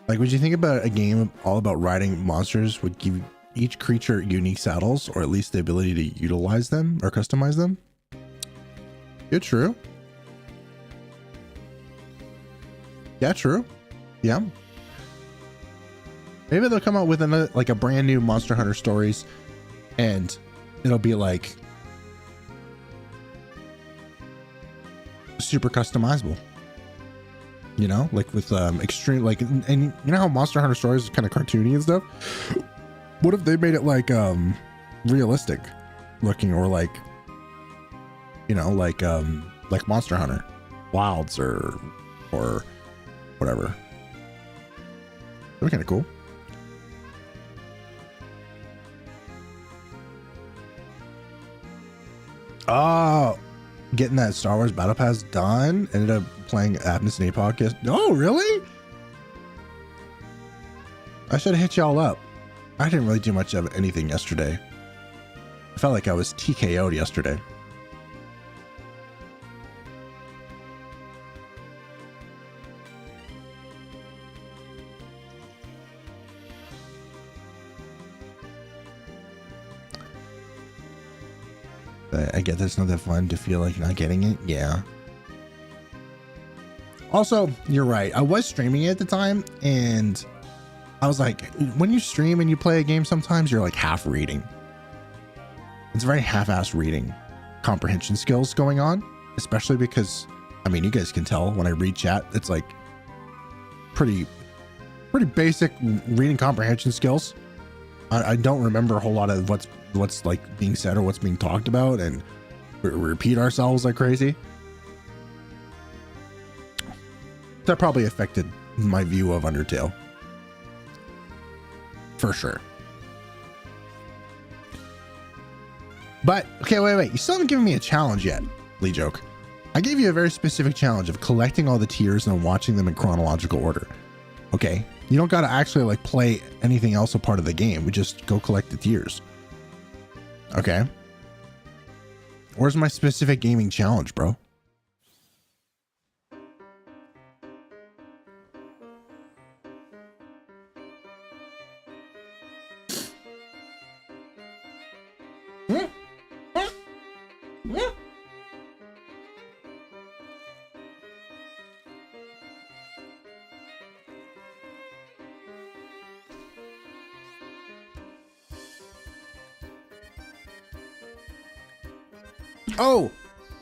Like, would you think about a game all about riding monsters would give each creature unique saddles, or at least the ability to utilize them or customize them? Yeah, true. Yeah, true. Yeah. Maybe they'll come out with another, like a brand new Monster Hunter Stories, and it'll be like super customizable. You know, like with extreme, like, and you know how Monster Hunter Stories is kind of cartoony and stuff. What if they made it like realistic looking, or like, you know, like Monster Hunter Wilds or whatever. That'd be kind of cool. Oh, getting that Star Wars Battle Pass done. Ended up playing Abness and A podcast. Oh, really? I should have hit y'all up. I didn't really do much of anything yesterday. I felt like I was TKO'd yesterday. I get that's not that fun to feel like not getting it. Yeah. Also, you're right. I was streaming it at the time, and I was like, when you stream and you play a game, sometimes you're like half reading. It's very half-assed reading comprehension skills going on, especially because, I mean, you guys can tell when I read chat, it's like pretty basic reading comprehension skills. I don't remember a whole lot of what's like being said or what's being talked about, and we repeat ourselves like crazy. That probably affected my view of Undertale. For sure. But, okay, wait. You still haven't given me a challenge yet, Lee Joke. I gave you a very specific challenge of collecting all the tiers and watching them in chronological order. Okay? You don't got to actually like play anything else a part of the game. We just go collect the tiers. Okay? Where's my specific gaming challenge, bro? Oh,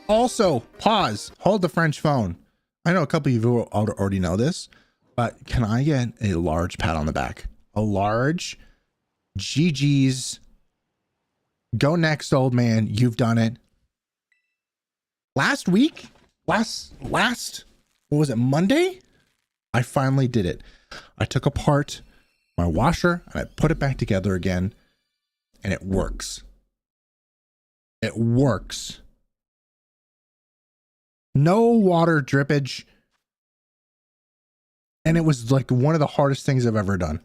also, pause. Hold the French phone. I know a couple of you already know this, but can I get a large pat on the back? A large GG's. Go next, old man. You've done it. Last week? Last, what was it, Monday? I finally did it. I took apart my washer and I put it back together again, and it works. It works. No water drippage. And it was like one of the hardest things I've ever done.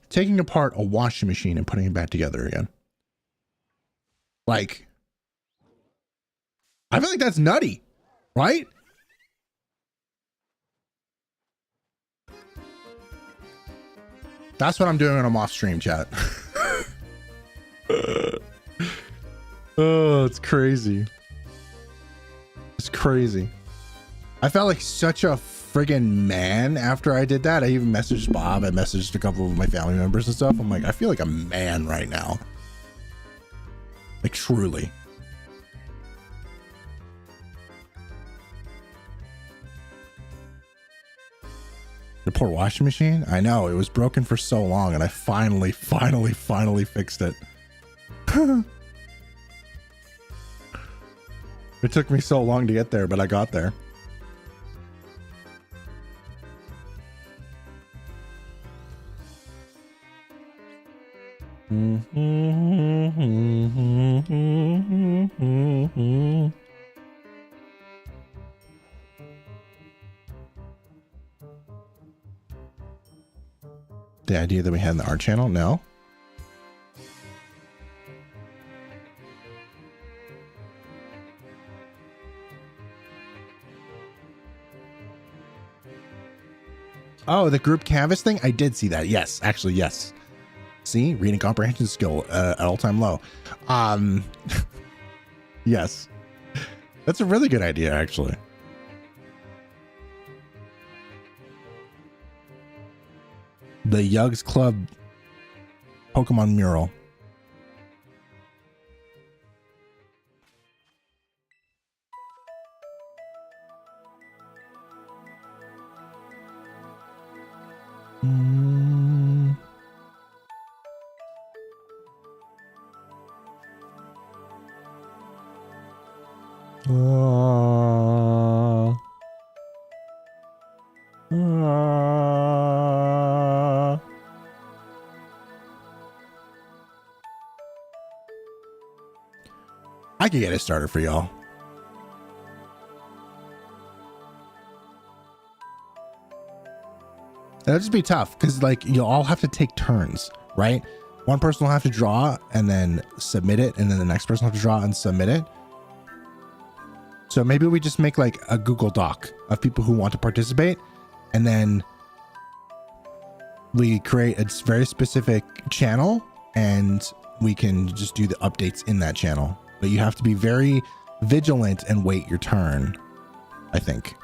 Taking apart a washing machine and putting it back together again. Like, I feel like that's nutty, right? That's what I'm doing when I'm off stream, chat. Oh, it's crazy. It's crazy. I felt like such a friggin' man after I did that. I even messaged Bob. I messaged a couple of my family members and stuff. I'm like, I feel like a man right now. Like, truly. Poor washing machine. I know, it was broken for so long, and I finally fixed it. It took me so long to get there, but I got there. The idea that we had in the art channel? No. Oh, the group canvas thing? I did see that. Yes, actually, yes. See, reading comprehension skill at all-time low. Yes. That's a really good idea, actually. The Yugz Club Pokemon mural. I could get it started for y'all. It'll just be tough because, like, you'll all have to take turns, right? One person will have to draw and then submit it, and then the next person will have to draw and submit it. So maybe we just make like a Google Doc of people who want to participate, and then we create a very specific channel, and we can just do the updates in that channel. But you have to be very vigilant and wait your turn, I think.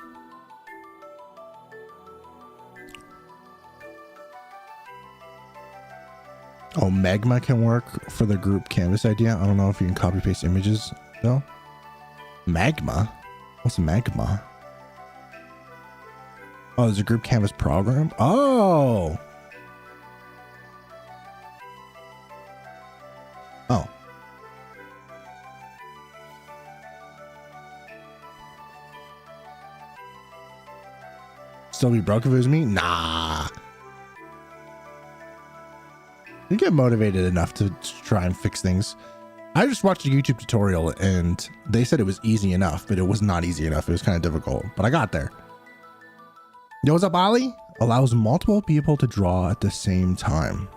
Oh, Magma can work for the group canvas idea. I don't know if you can copy paste images though. Magma? What's Magma? Oh, there's a group canvas program. Oh. Oh. Still be broke if it was me? Nah. You get motivated enough to try and fix things. I just watched a YouTube tutorial and they said it was easy enough, but it was not easy enough. It was kind of difficult, but I got there. Yo, what's up, Ollie? Allows multiple people to draw at the same time.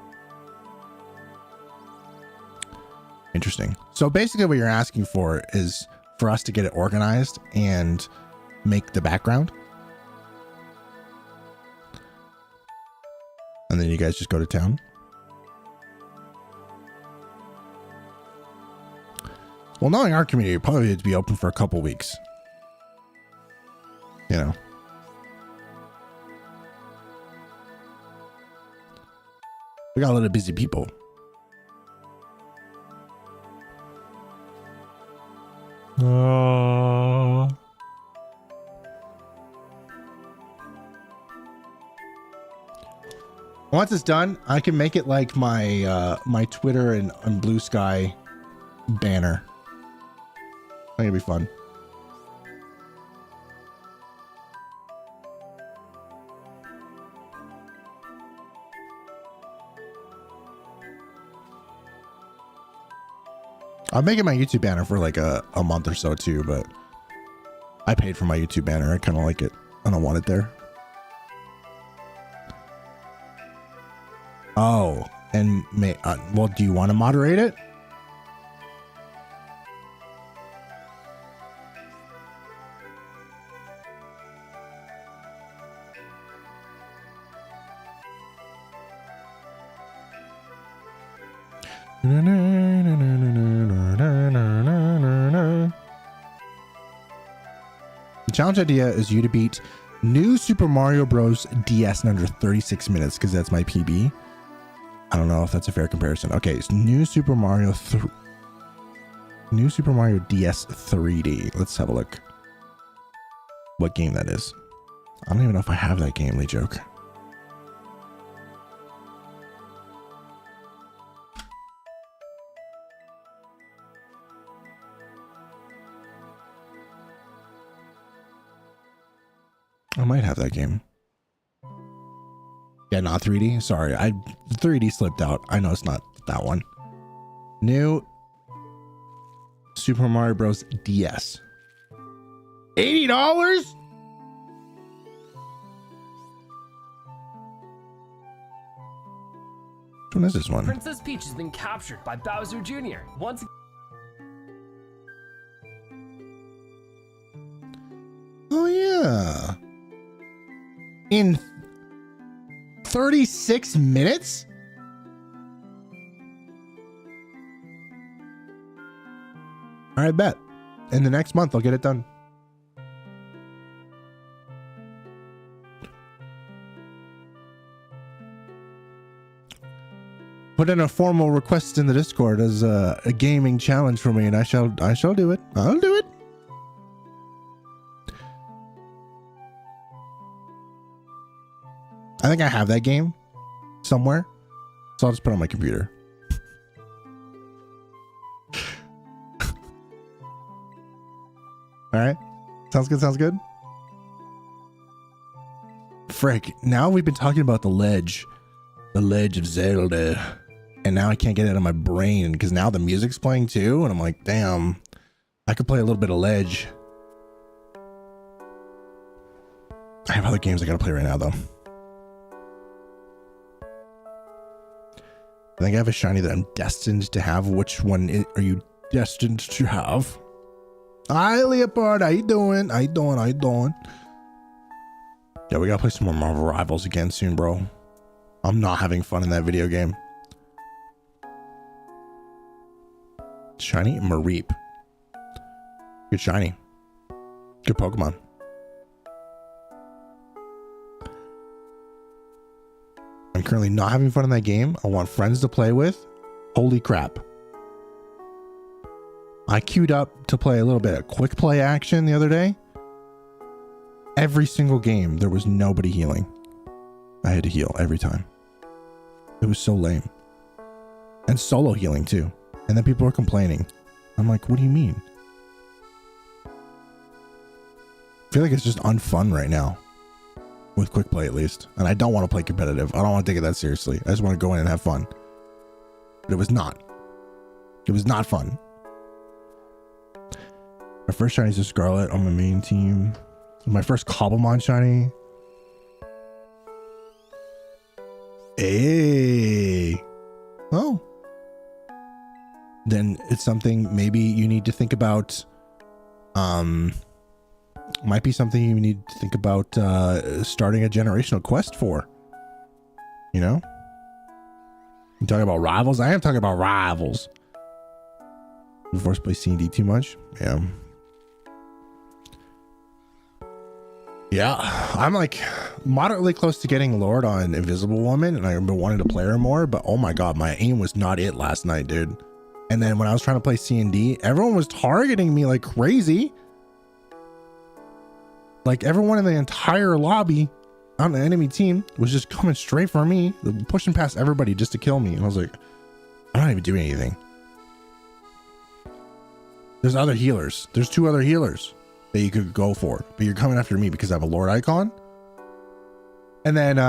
Interesting. So basically what you're asking for is for us to get it organized and make the background. And then you guys just go to town. Well, knowing our community, it probably needs to be open for a couple weeks. You know. We got a lot of busy people. Once it's done, I can make it like my my Twitter and Blue Sky banner. I think it'd be fun. I'm making my YouTube banner for like a month or so too, but I paid for my YouTube banner. I kind of like it. I don't want it there. Oh, and well, do you want to moderate it? The challenge idea is you to beat New Super Mario Bros. DS in under 36 minutes, because that's my PB. I don't know if that's a fair comparison. Okay, it's New Super Mario DS 3D. Let's have a look. What game that is. I don't even know if I have that game, Lee Joke. I might have that game. Yeah, not 3D. Sorry, 3D slipped out. I know it's not that one. New Super Mario Bros. DS. $80? Which one is this one? Princess Peach has been captured by Bowser Jr. Once Oh yeah. In 36 minutes? All right, bet. In the next month, I'll get it done. Put in a formal request in the Discord as a gaming challenge for me, and I shall do it. I'll do it. I think I have that game somewhere, so I'll just put it on my computer. All right, sounds good. Sounds good. Frick! Now we've been talking about the ledge of Zelda. And now I can't get it out of my brain because now the music's playing too. And I'm like, damn, I could play a little bit of Ledge. I have other games I gotta play right now though. I think I have a shiny that I'm destined to have. Which one are you destined to have? Hi, Leopard. How you doing? How you doing? Yeah, we gotta play some more Marvel Rivals again soon, bro. I'm not having fun in that video game. Shiny Mareep. Good shiny. Good Pokemon. I'm currently not having fun in that game. I want friends to play with. Holy crap. I queued up to play a little bit of quick play action the other day. Every single game, there was nobody healing. I had to heal every time. It was so lame. And solo healing too. And then people are complaining. I'm like, what do you mean? I feel like it's just unfun right now. With quick play at least. And I don't want to play competitive. I don't want to take it that seriously. I just want to go in and have fun. But it was not. It was not fun. My first shiny is a Scarlet on my main team. My first Cobblemon shiny. Hey. Oh. Then it's something maybe you need to think about. Might be something you need to think about starting a generational quest for. You know? You talking about rivals? I am talking about rivals. You force play C&D too much? Yeah. Yeah, I'm like moderately close to getting Lord on Invisible Woman, and I've been wanting to play her more, but oh my god, my aim was not it last night, dude. And then when I was trying to play C&D, everyone was targeting me like crazy. Like everyone in the entire lobby on the enemy team was just coming straight for me, pushing past everybody just to kill me. And I was like, I'm not even doing anything. There's other healers. There's 2 other healers that you could go for, but you're coming after me because I have a Lord icon. And then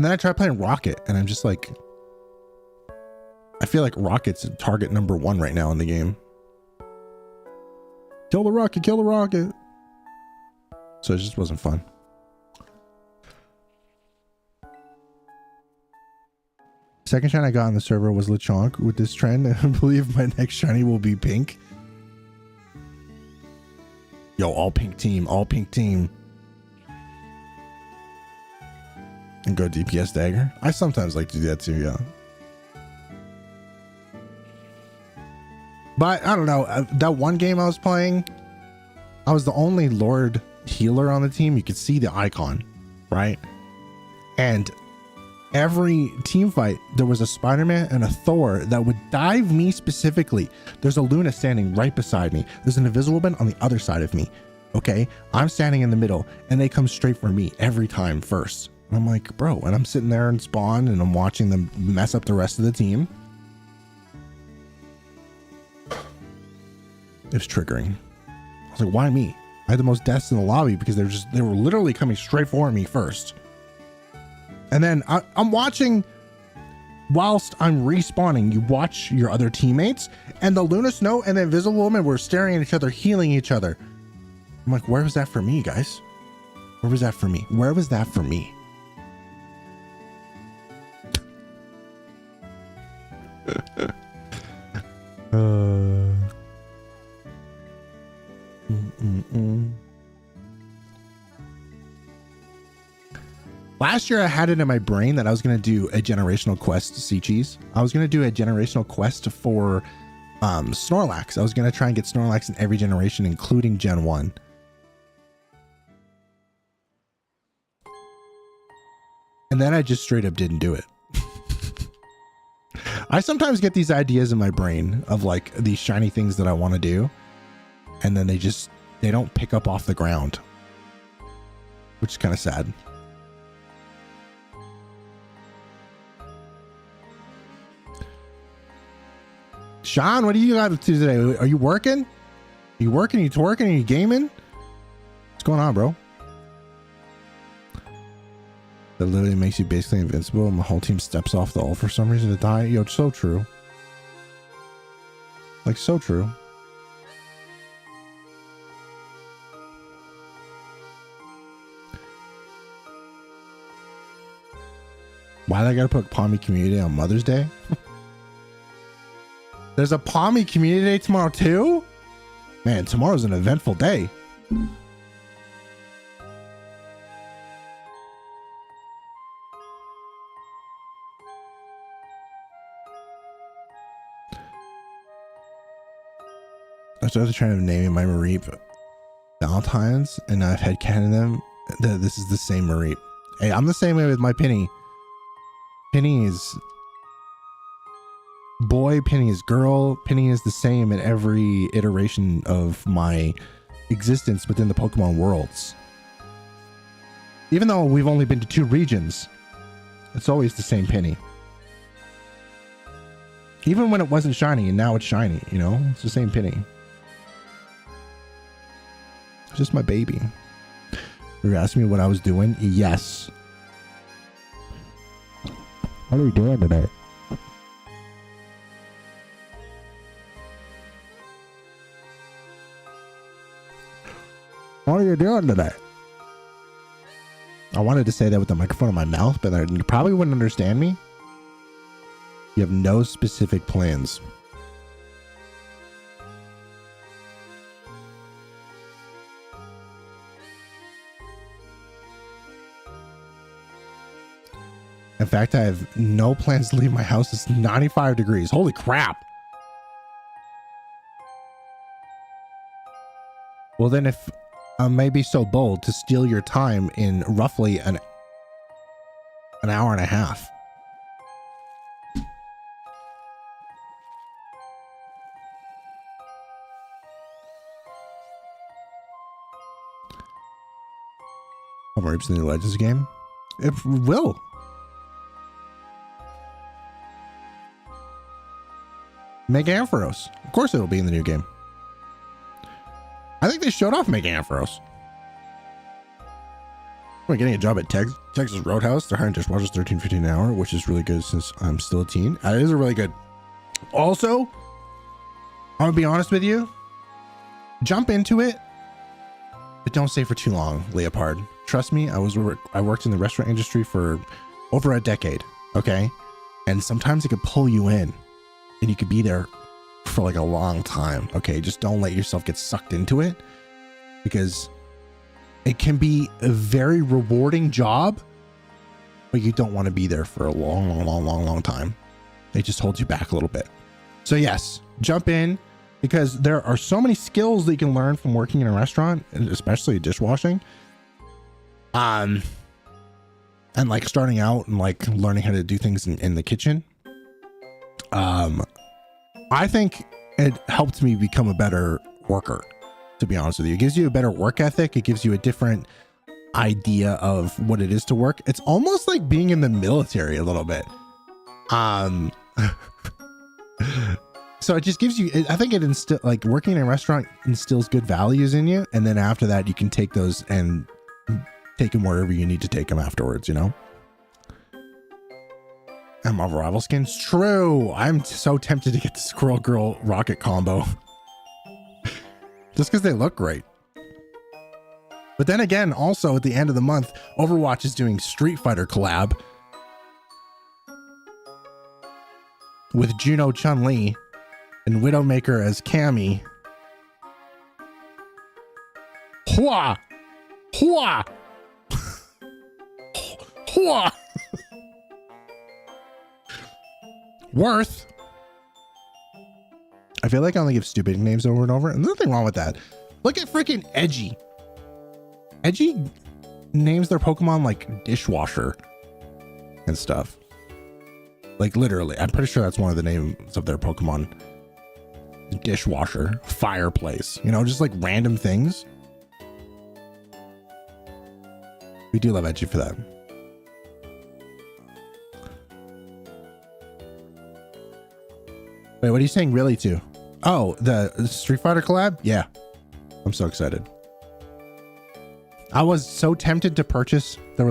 I try playing Rocket, and I'm just like, I feel like Rocket's target number 1 right now in the game. Kill the Rocket, kill the Rocket. So it just wasn't fun. Second shiny I got on the server was Lechonk. With this trend, I believe my next shiny will be pink. Yo, all pink team, all pink team. And go DPS dagger. I sometimes like to do that too, yeah. But I don't know, that one game I was playing, I was the only Lord healer on the team. You could see the icon, right? And every team fight, there was a Spider-Man and a Thor that would dive me specifically. There's a Luna standing right beside me. There's an Invisible Man on the other side of me. Okay, I'm standing in the middle, and they come straight for me every time first. And I'm like, bro, and I'm sitting there and spawn, and I'm watching them mess up the rest of the team. It was triggering. was like, why me? I had the most deaths in the lobby because they were literally coming straight for me first. And then I'm watching whilst I'm respawning. You watch your other teammates, and the Luna Snow and the Invisible Woman were staring at each other, healing each other. I'm like, where was that for me, guys? Where was that for me? Where was that for me? Last year I had it in my brain that I was going to do a generational quest to see cheese. I was going to do a generational quest for Snorlax. I was going to try and get Snorlax in every generation, including Gen 1. And then I just straight up didn't do it. I sometimes get these ideas in my brain of like these shiny things that I want to do, and then they don't pick up off the ground, which is kind of sad. Sean, what do you got to do today? Are you working? Are you working? Are you twerking? Are you gaming? What's going on, bro? That literally makes you basically invincible, and the whole team steps off the ult for some reason to die. Yo, it's so true. Like, so true. Why did I gotta put Palmy Community on Mother's Day? There's a Palmy Community Day tomorrow too? Man, tomorrow's an eventful day. I started trying to name my Mareep Valentine's, and I've had canon them. This is the same Mareep. Hey, I'm the same way with my Penny. Penny is boy, Penny is girl. Penny is the same in every iteration of my existence within the Pokemon worlds. Even though we've only been to 2 regions, it's always the same Penny. Even when it wasn't shiny and now it's shiny, you know, it's the same Penny. It's just my baby. You were asking me what I was doing? Yes. What are you doing today? What are you doing today? I wanted to say that with the microphone in my mouth, but you probably wouldn't understand me. You have no specific plans. In fact, I have no plans to leave my house. It's 95 degrees. Holy crap. Well, then if I may be so bold to steal your time in roughly an hour and a half. Oh, Mareep's in the Legends game? It will. Mega Ampharos. Of course it'll be in the new game. I think they showed off Mega Ampharos. We're getting a job at Texas Roadhouse. They're hiring dishwashers $13.50 an hour, which is really good since I'm still a teen. It is a really good. Also, I'm gonna be honest with you. Jump into it, but don't stay for too long, Leopard. Trust me, I worked in the restaurant industry for over a decade. Okay, and sometimes it could pull you in, and you could be there for like a long time. Okay, just don't let yourself get sucked into it, because it can be a very rewarding job, but you don't want to be there for a long time. It just holds you back a little bit. So yes, jump in, because there are so many skills that you can learn from working in a restaurant, and especially dishwashing. And like starting out and like learning how to do things in the kitchen. I think it helped me become a better worker, to be honest with you. It gives you a better work ethic. It gives you a different idea of what it is to work. It's almost like being in the military a little bit. So it just gives you, I think it instill, like working in a restaurant instills good values in you. And then after that, you can take those and take them wherever you need to take them afterwards, you know? And Marvel Rival skins. True. I'm so tempted to get the Squirrel Girl Rocket combo. Just because they look great. But then again, also at the end of the month, Overwatch is doing Street Fighter collab with Juno Chun-Li and Widowmaker as Cammy. Hua! Hua! Hua! Worth. I feel like I only give stupid names over and over, and there's nothing wrong with that. Look at freaking Edgy. Edgy names their Pokemon like dishwasher and stuff. Like literally, I'm pretty sure that's one of the names of their Pokemon. Dishwasher, fireplace, you know, just like random things. We do love Edgy for that. Wait, what are you saying really to? Oh, the Street Fighter collab? Yeah. I'm so excited. I was so tempted to purchase the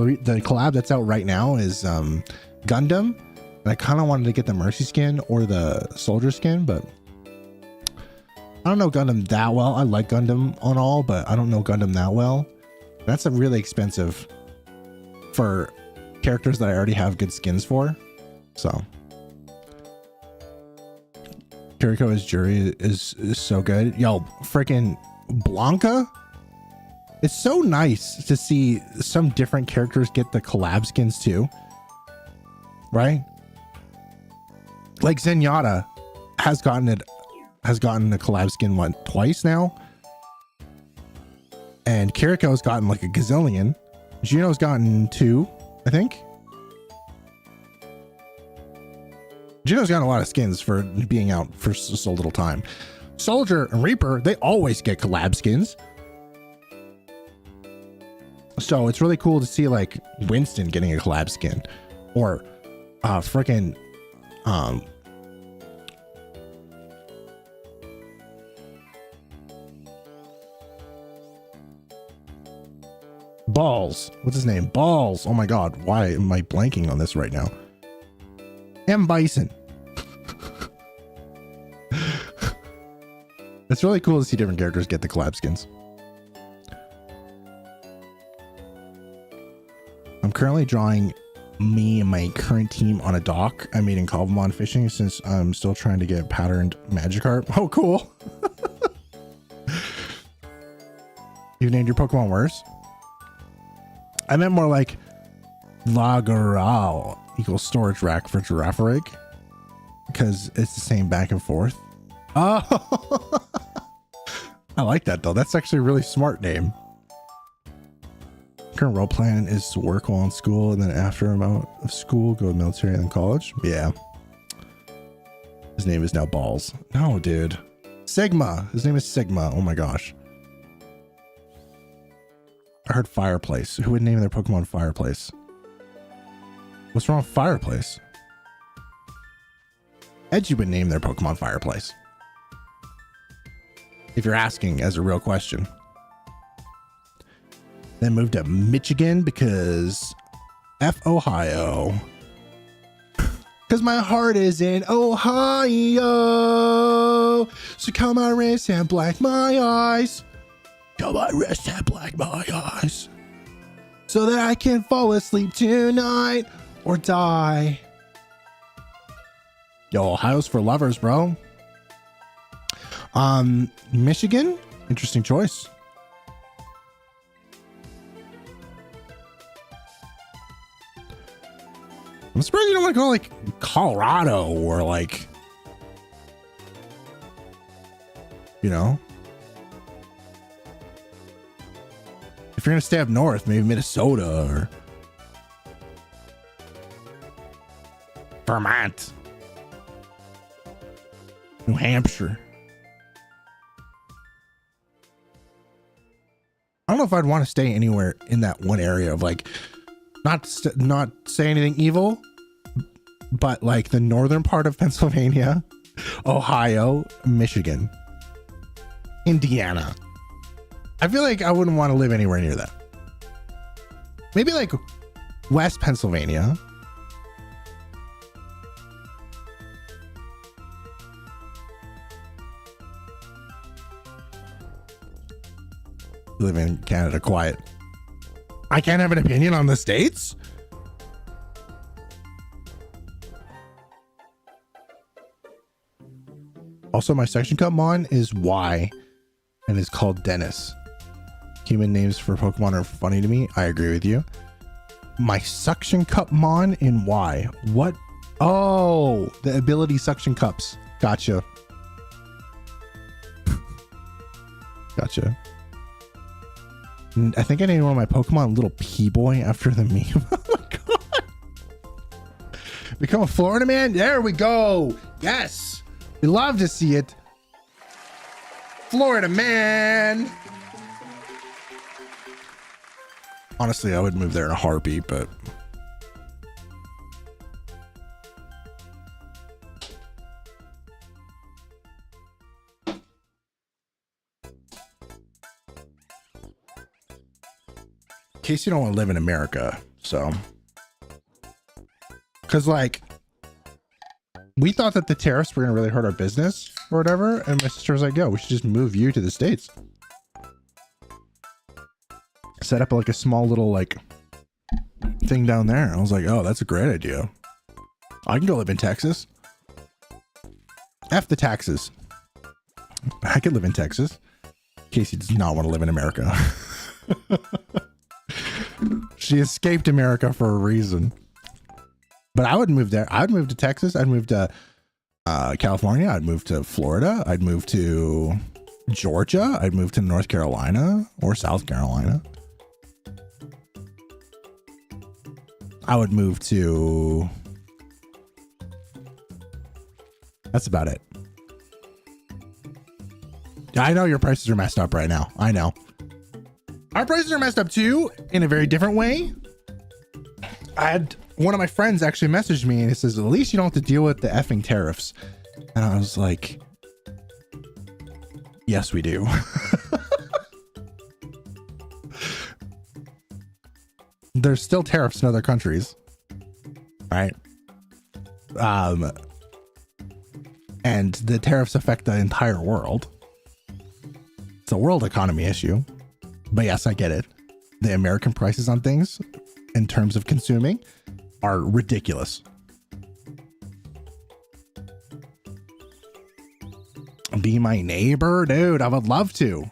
collab that's out right now is Gundam. And I kind of wanted to get the Mercy skin or the Soldier skin, but I don't know Gundam that well. I like Gundam on all, but I don't know Gundam that well. That's a really expensive for characters that I already have good skins for. So Kiriko as Jury is so good. Yo, freaking Blanca. It's so nice to see some different characters get the collab skins too. Right? Like Zenyatta has gotten a collab skin twice now. And Kiriko's gotten like a gazillion. Juno's gotten 2, I think. Juno's gotten a lot of skins for being out for so little time. Soldier and Reaper, they always get collab skins. So it's really cool to see like Winston getting a collab skin, or freaking Balls. What's his name? Balls. Oh my god, why am I blanking on this right now? M. Bison. It's really cool to see different characters get the collab skins. I'm currently drawing me and my current team on a dock I made in Cobblemon fishing since I'm still trying to get patterned Magikarp. Oh, cool. You named your Pokemon worse? I meant more like Lagaral equals storage rack for Girafarig, because it's the same back and forth. Oh, I like that though. That's actually a really smart name. Current role plan is to work while in school, and then after I'm out of school, go to military and then college. Yeah. His name is now Balls. No, dude. Sigma. His name is Sigma. Oh my gosh. I heard Fireplace. Who would name their Pokemon Fireplace? What's wrong with Fireplace? Edgy would name their Pokemon Fireplace. If you're asking as a real question. Then moved to Michigan because F Ohio. Because my heart is in Ohio. So come on, wrist and black my eyes. Come on, wrist and black my eyes. So that I can fall asleep tonight or die. Yo, Ohio's for lovers, bro. Michigan, interesting choice. I'm surprised you don't want to go like Colorado or like, you know, if you're gonna stay up north, maybe Minnesota or Vermont, New Hampshire. I don't know if I'd want to stay anywhere in that one area of like, not say anything evil, but like the northern part of Pennsylvania Ohio, Michigan, Indiana. I feel like I wouldn't want to live anywhere near that. Maybe like West Pennsylvania. Live in Canada, quiet. I can't have an opinion on the states? Also, my section cup mon is Y and is called Dennis. Human names for Pokemon are funny to me. I agree with you. My suction cup mon in Y. What? Oh, the ability suction cups. Gotcha. Gotcha. And I think I named one of my Pokemon Little P-Boy after the meme. Oh my god. Become a Florida man? There we go. Yes. We love to see it. Florida man. Honestly, I would move there in a heartbeat, but in case you don't want to live in America, so because like we thought that the tariffs were gonna really hurt our business or whatever, and my sister was like, yo, we should just move you to the States. Set up like a small little like thing down there. I was like, oh, that's a great idea. I can go live in Texas. F the taxes. I could live in Texas. Casey does not want to live in America. She escaped America for a reason. But I would move there. I'd move to Texas. I'd move to California. I'd move to Florida. I'd move to Georgia. I'd move to North Carolina or South Carolina. I would move to... That's about it. I know your prices are messed up right now. I know. Our prices are messed up too, in a very different way. I had one of my friends actually messaged me and he says, at least you don't have to deal with the effing tariffs. And I was like, yes, we do. There's still tariffs in other countries, right? And the tariffs affect the entire world. It's a world economy issue. But yes, I get it. The American prices on things in terms of consuming are ridiculous. Be my neighbor? Dude, I would love to.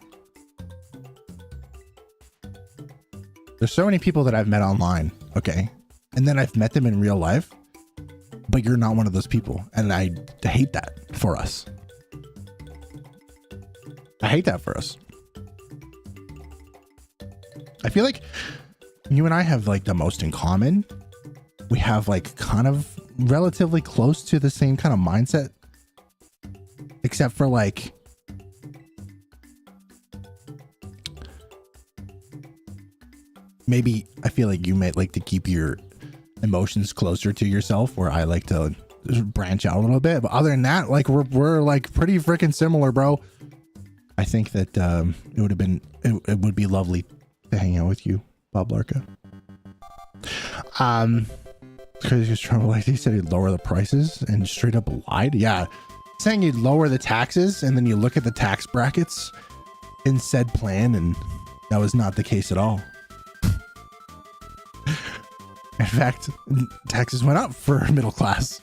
There's so many people that I've met online, okay? And then I've met them in real life, but you're not one of those people. And I hate that for us. I hate that for us. I feel like you and I have like the most in common. We have like kind of relatively close to the same kind of mindset, except for like maybe I feel like you might like to keep your emotions closer to yourself, where I like to branch out a little bit. But other than that, like we're like pretty freaking similar, bro. I think that it would have been it would be lovely to hang out with you, Bob Larka. Because he was trying to, like, he said he'd lower the prices and straight up lied. Yeah, saying you'd lower the taxes and then you look at the tax brackets in said plan, and that was not the case at all. In fact, taxes went up for middle class.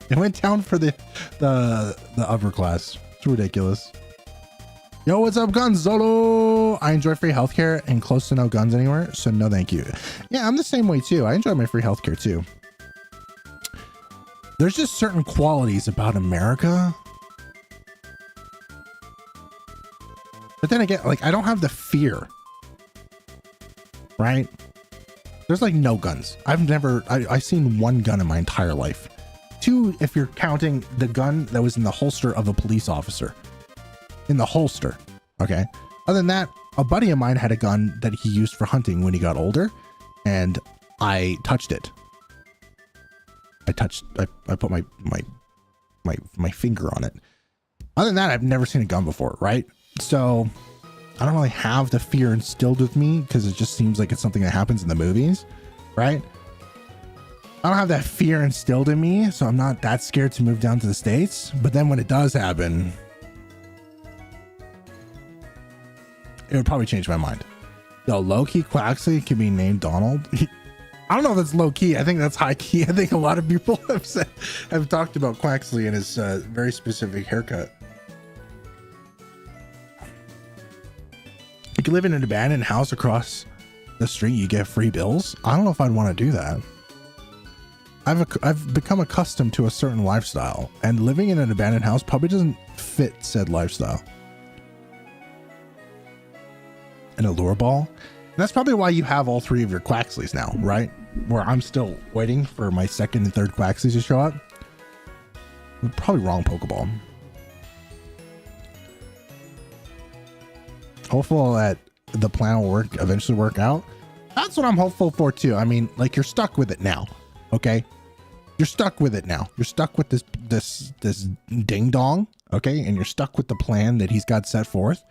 It went down for the upper class. It's ridiculous. Yo, what's up, Gonzalo? I enjoy free healthcare and close to no guns anywhere, so no thank you. Yeah, I'm the same way too. I enjoy my free healthcare too. There's just certain qualities about America. But then again, like, I don't have the fear, right? There's like no guns. I've seen one gun in my entire life. Two, if you're counting the gun that was in the holster of a police officer. In the holster. Okay. Other than that, a buddy of mine had a gun that he used for hunting when he got older, and I touched it. I put my my finger on it. Other than that, I've never seen a gun before, right? So I don't really have the fear instilled with me because it just seems like it's something that happens in the movies, right? I don't have that fear instilled in me, so I'm not that scared to move down to the States. But then when it does happen, it would probably change my mind. Yo, low-key Quaxly can be named Donald. I don't know if that's low-key. I think that's high-key. I think a lot of people have talked about Quaxly and his very specific haircut. You can live in an abandoned house across the street. You get free bills. I don't know if I'd want to do that. I've become accustomed to a certain lifestyle, and living in an abandoned house probably doesn't fit said lifestyle. An allure ball. And that's probably why you have all three of your Quaxlys now, right? Where I'm still waiting for my second and third Quaxlys to show up. Probably wrong Pokeball. Hopeful that the plan will eventually work out. That's what I'm hopeful for too. I mean, like, you're stuck with it now, okay? You're stuck with it now. You're stuck with this ding dong, okay? And you're stuck with the plan that he's got set forth.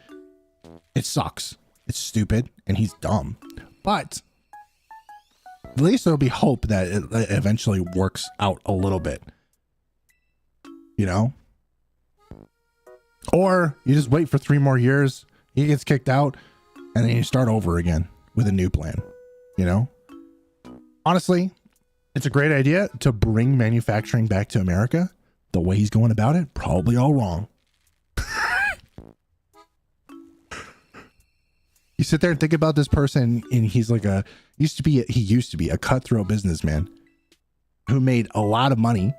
It sucks. It's stupid and he's dumb, but at least there'll be hope that it eventually works out a little bit, you know? Or you just wait for 3 more years, he gets kicked out, and then you start over again with a new plan, you know? Honestly, it's a great idea to bring manufacturing back to America. The way he's going about it, probably all wrong. You sit there and think about this person, and he's like he used to be a cutthroat businessman who made a lot of money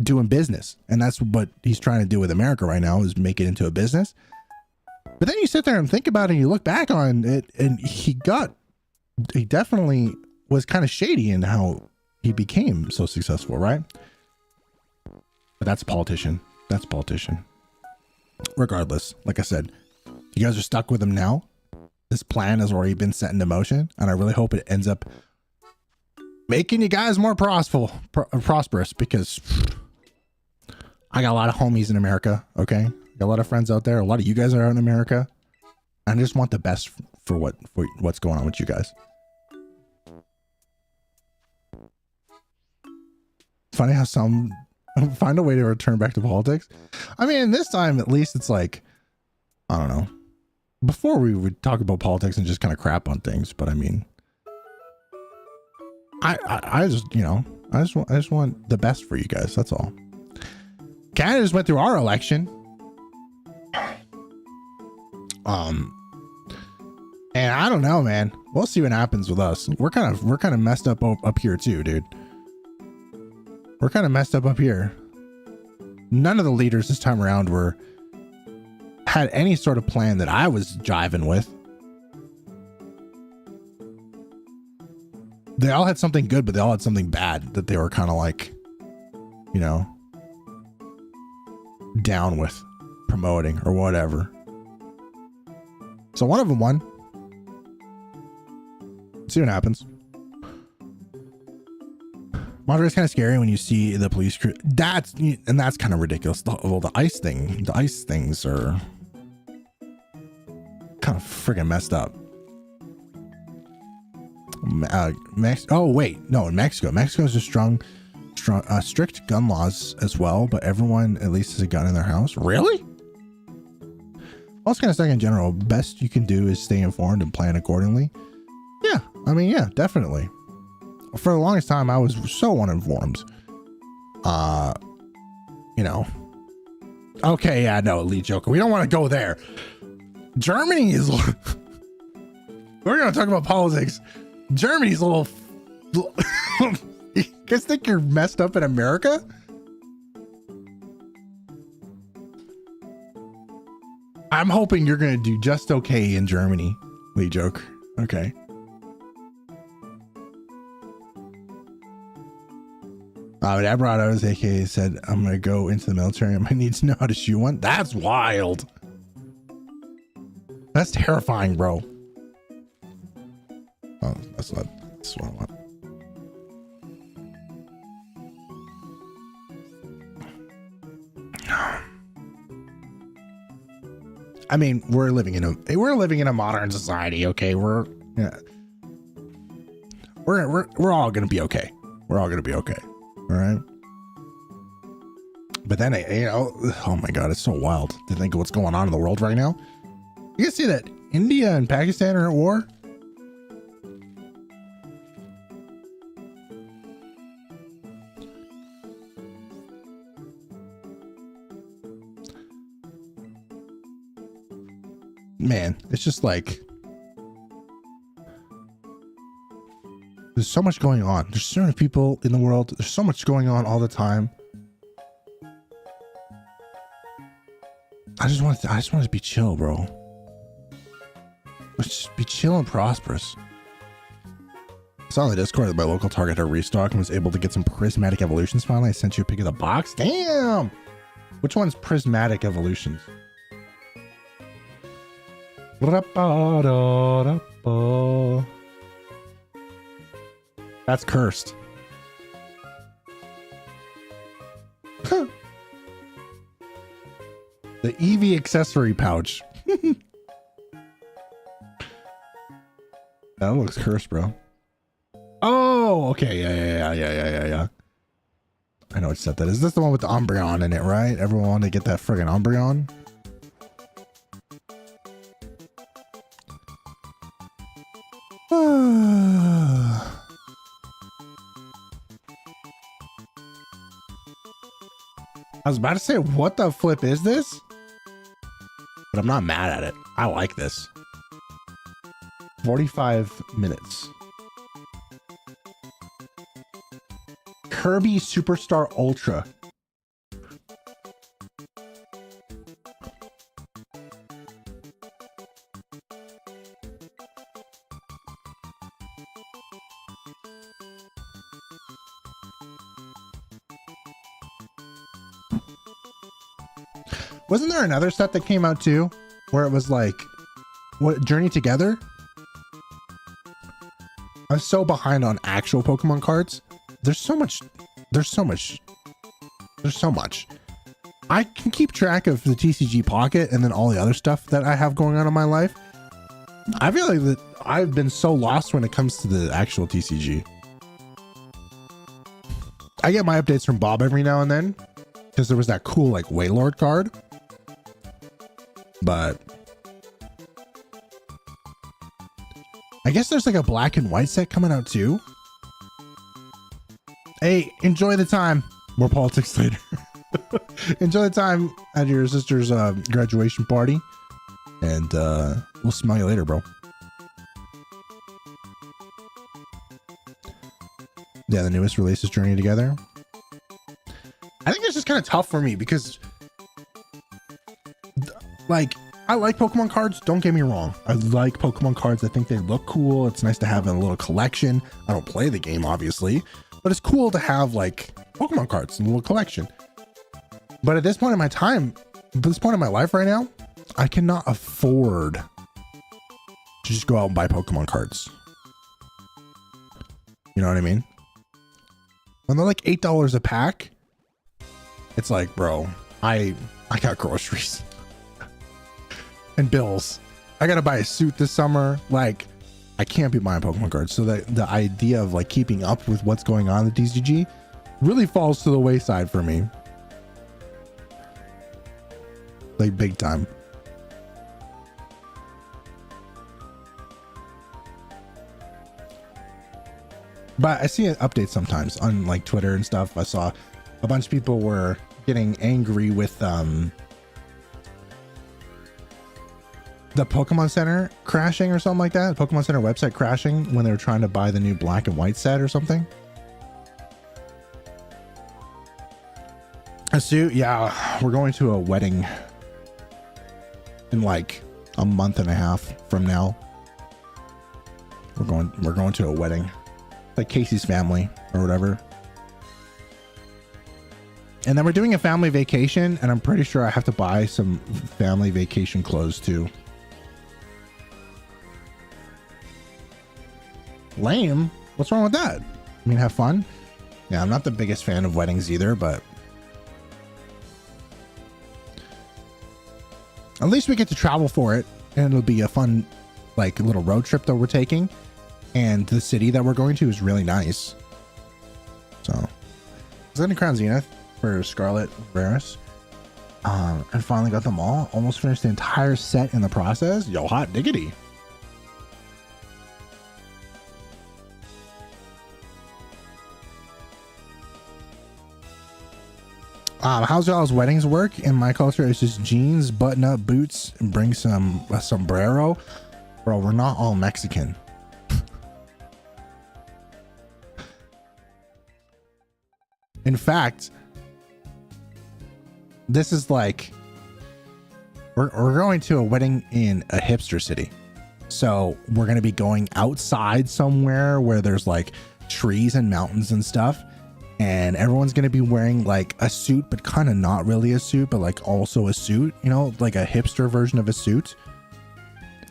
doing business. And that's what he's trying to do with America right now, is make it into a business. But then you sit there and think about it, and you look back on it, and he definitely was kind of shady in how he became so successful, right? But that's a politician. That's a politician. Regardless, like I said, you guys are stuck with him now. This plan has already been set into motion, and I really hope it ends up making you guys more prosperous, because I got a lot of homies in America, okay? I got a lot of friends out there. A lot of you guys are out in America. And I just want the best for what's going on with you guys. Funny how some find a way to return back to politics. I mean, this time, at least it's like, I don't know. Before we would talk about politics and just kind of crap on things, but I mean, I just, you know, I just want the best for you guys. That's all. Canada just went through our election. And I don't know, man. We'll see what happens with us. We're kind of messed up here too, dude. We're kind of messed up here. None of the leaders this time around had any sort of plan that I was jiving with. They all had something good, but they all had something bad that they were kind of like, you know, down with promoting or whatever. So one of them won. See what happens. Monterey's kind of scary when you see the police crew. That's kind of ridiculous. The ice things are kind of freaking messed up. Oh wait, no, in Mexico's just strict gun laws as well, but everyone at least has a gun in their house. Really? I was kind of saying in general, best you can do is stay informed and plan accordingly. Yeah, I mean, yeah, definitely. For the longest time, I was so uninformed. You know. Okay, yeah, no, Elite Joker. We don't want to go there. Germany is... We're going to talk about politics. Germany's a little... You guys think you're messed up in America? I'm hoping you're going to do just okay in Germany, Elite Joker. Okay. That brought out his AK, said, I'm going to go into the military. I might need to know how to shoot one. That's wild. That's terrifying, bro. Oh, that's what I want. I mean, we're living in a modern society. Okay, we're all gonna be okay. We're all gonna be okay. All right. But then, oh my God, it's so wild to think of what's going on in the world right now. You can see that India and Pakistan are at war. Man, it's just like there's so much going on. There's so many people in the world. There's so much going on all the time. I just want to be chill, bro. Let's just be chill and prosperous. I saw on the Discord that my local Target had a restock and was able to get some prismatic evolutions finally. I sent you a pic of the box. Damn! Which one's prismatic evolutions? That's cursed. The Eevee accessory pouch. That looks cursed, bro. Oh, okay. Yeah. I know what set that is. This the one with the Umbreon in it, right? Everyone wanted to get that friggin' Umbreon. I was about to say, what the flip is this? But I'm not mad at it. I like this. 45 minutes. Kirby Superstar Ultra. Wasn't there another set that came out too, where it was like, what, Journey Together? I'm so behind on actual Pokemon cards. There's so much. I can keep track of the TCG Pocket and then all the other stuff that I have going on in my life. I feel like that I've been so lost when it comes to the actual TCG. I get my updates from Bob every now and then because there was that cool like Wailord card. But I guess there's like a black and white set coming out too. Hey, enjoy the time. More politics later. Enjoy the time at your sister's graduation party. And we'll smell you later, bro. Yeah, the newest release is Journey Together. I think it's just kind of tough for me because like, I like Pokemon cards. Don't get me wrong. I like Pokemon cards. I think they look cool. It's nice to have a little collection. I don't play the game, obviously, but it's cool to have like Pokemon cards in a little collection. But at this point in my time, this point in my life right now, I cannot afford to just go out and buy Pokemon cards. You know what I mean? When they're like $8 a pack, it's like, bro, I got groceries. And bills. I gotta buy a suit this summer. Like, I can't be buying Pokemon cards. So the idea of like keeping up with what's going on in the TCG really falls to the wayside for me. Like big time. But I see an update sometimes on like Twitter and stuff. I saw a bunch of people were getting angry with the Pokemon Center crashing or something like that. The Pokemon Center website crashing when they were trying to buy the new black and white set or something. A suit? Yeah, we're going to a wedding in like a month and a half from now. We're going to a wedding. Like Casey's family or whatever. And then we're doing a family vacation, and I'm pretty sure I have to buy some family vacation clothes too. Lame? What's wrong with that? I mean, have fun? Yeah, I'm not the biggest fan of weddings either, but At least we get to travel for it, and it'll be a fun, like, little road trip that we're taking. And the city that we're going to is really nice. So, is that any Crown Zenith for Scarlet Varus? And finally got them all. Almost finished the entire set in the process. Yo, hot diggity. How's y'all's weddings work? In my culture, it's just jeans, button-up boots, and bring a sombrero. Bro, we're not all Mexican. In fact, this is like we're going to a wedding in a hipster city. So we're going to be going outside somewhere where there's like trees and mountains and stuff. And everyone's going to be wearing like a suit, but kind of not really a suit, but like also a suit, you know, like a hipster version of a suit.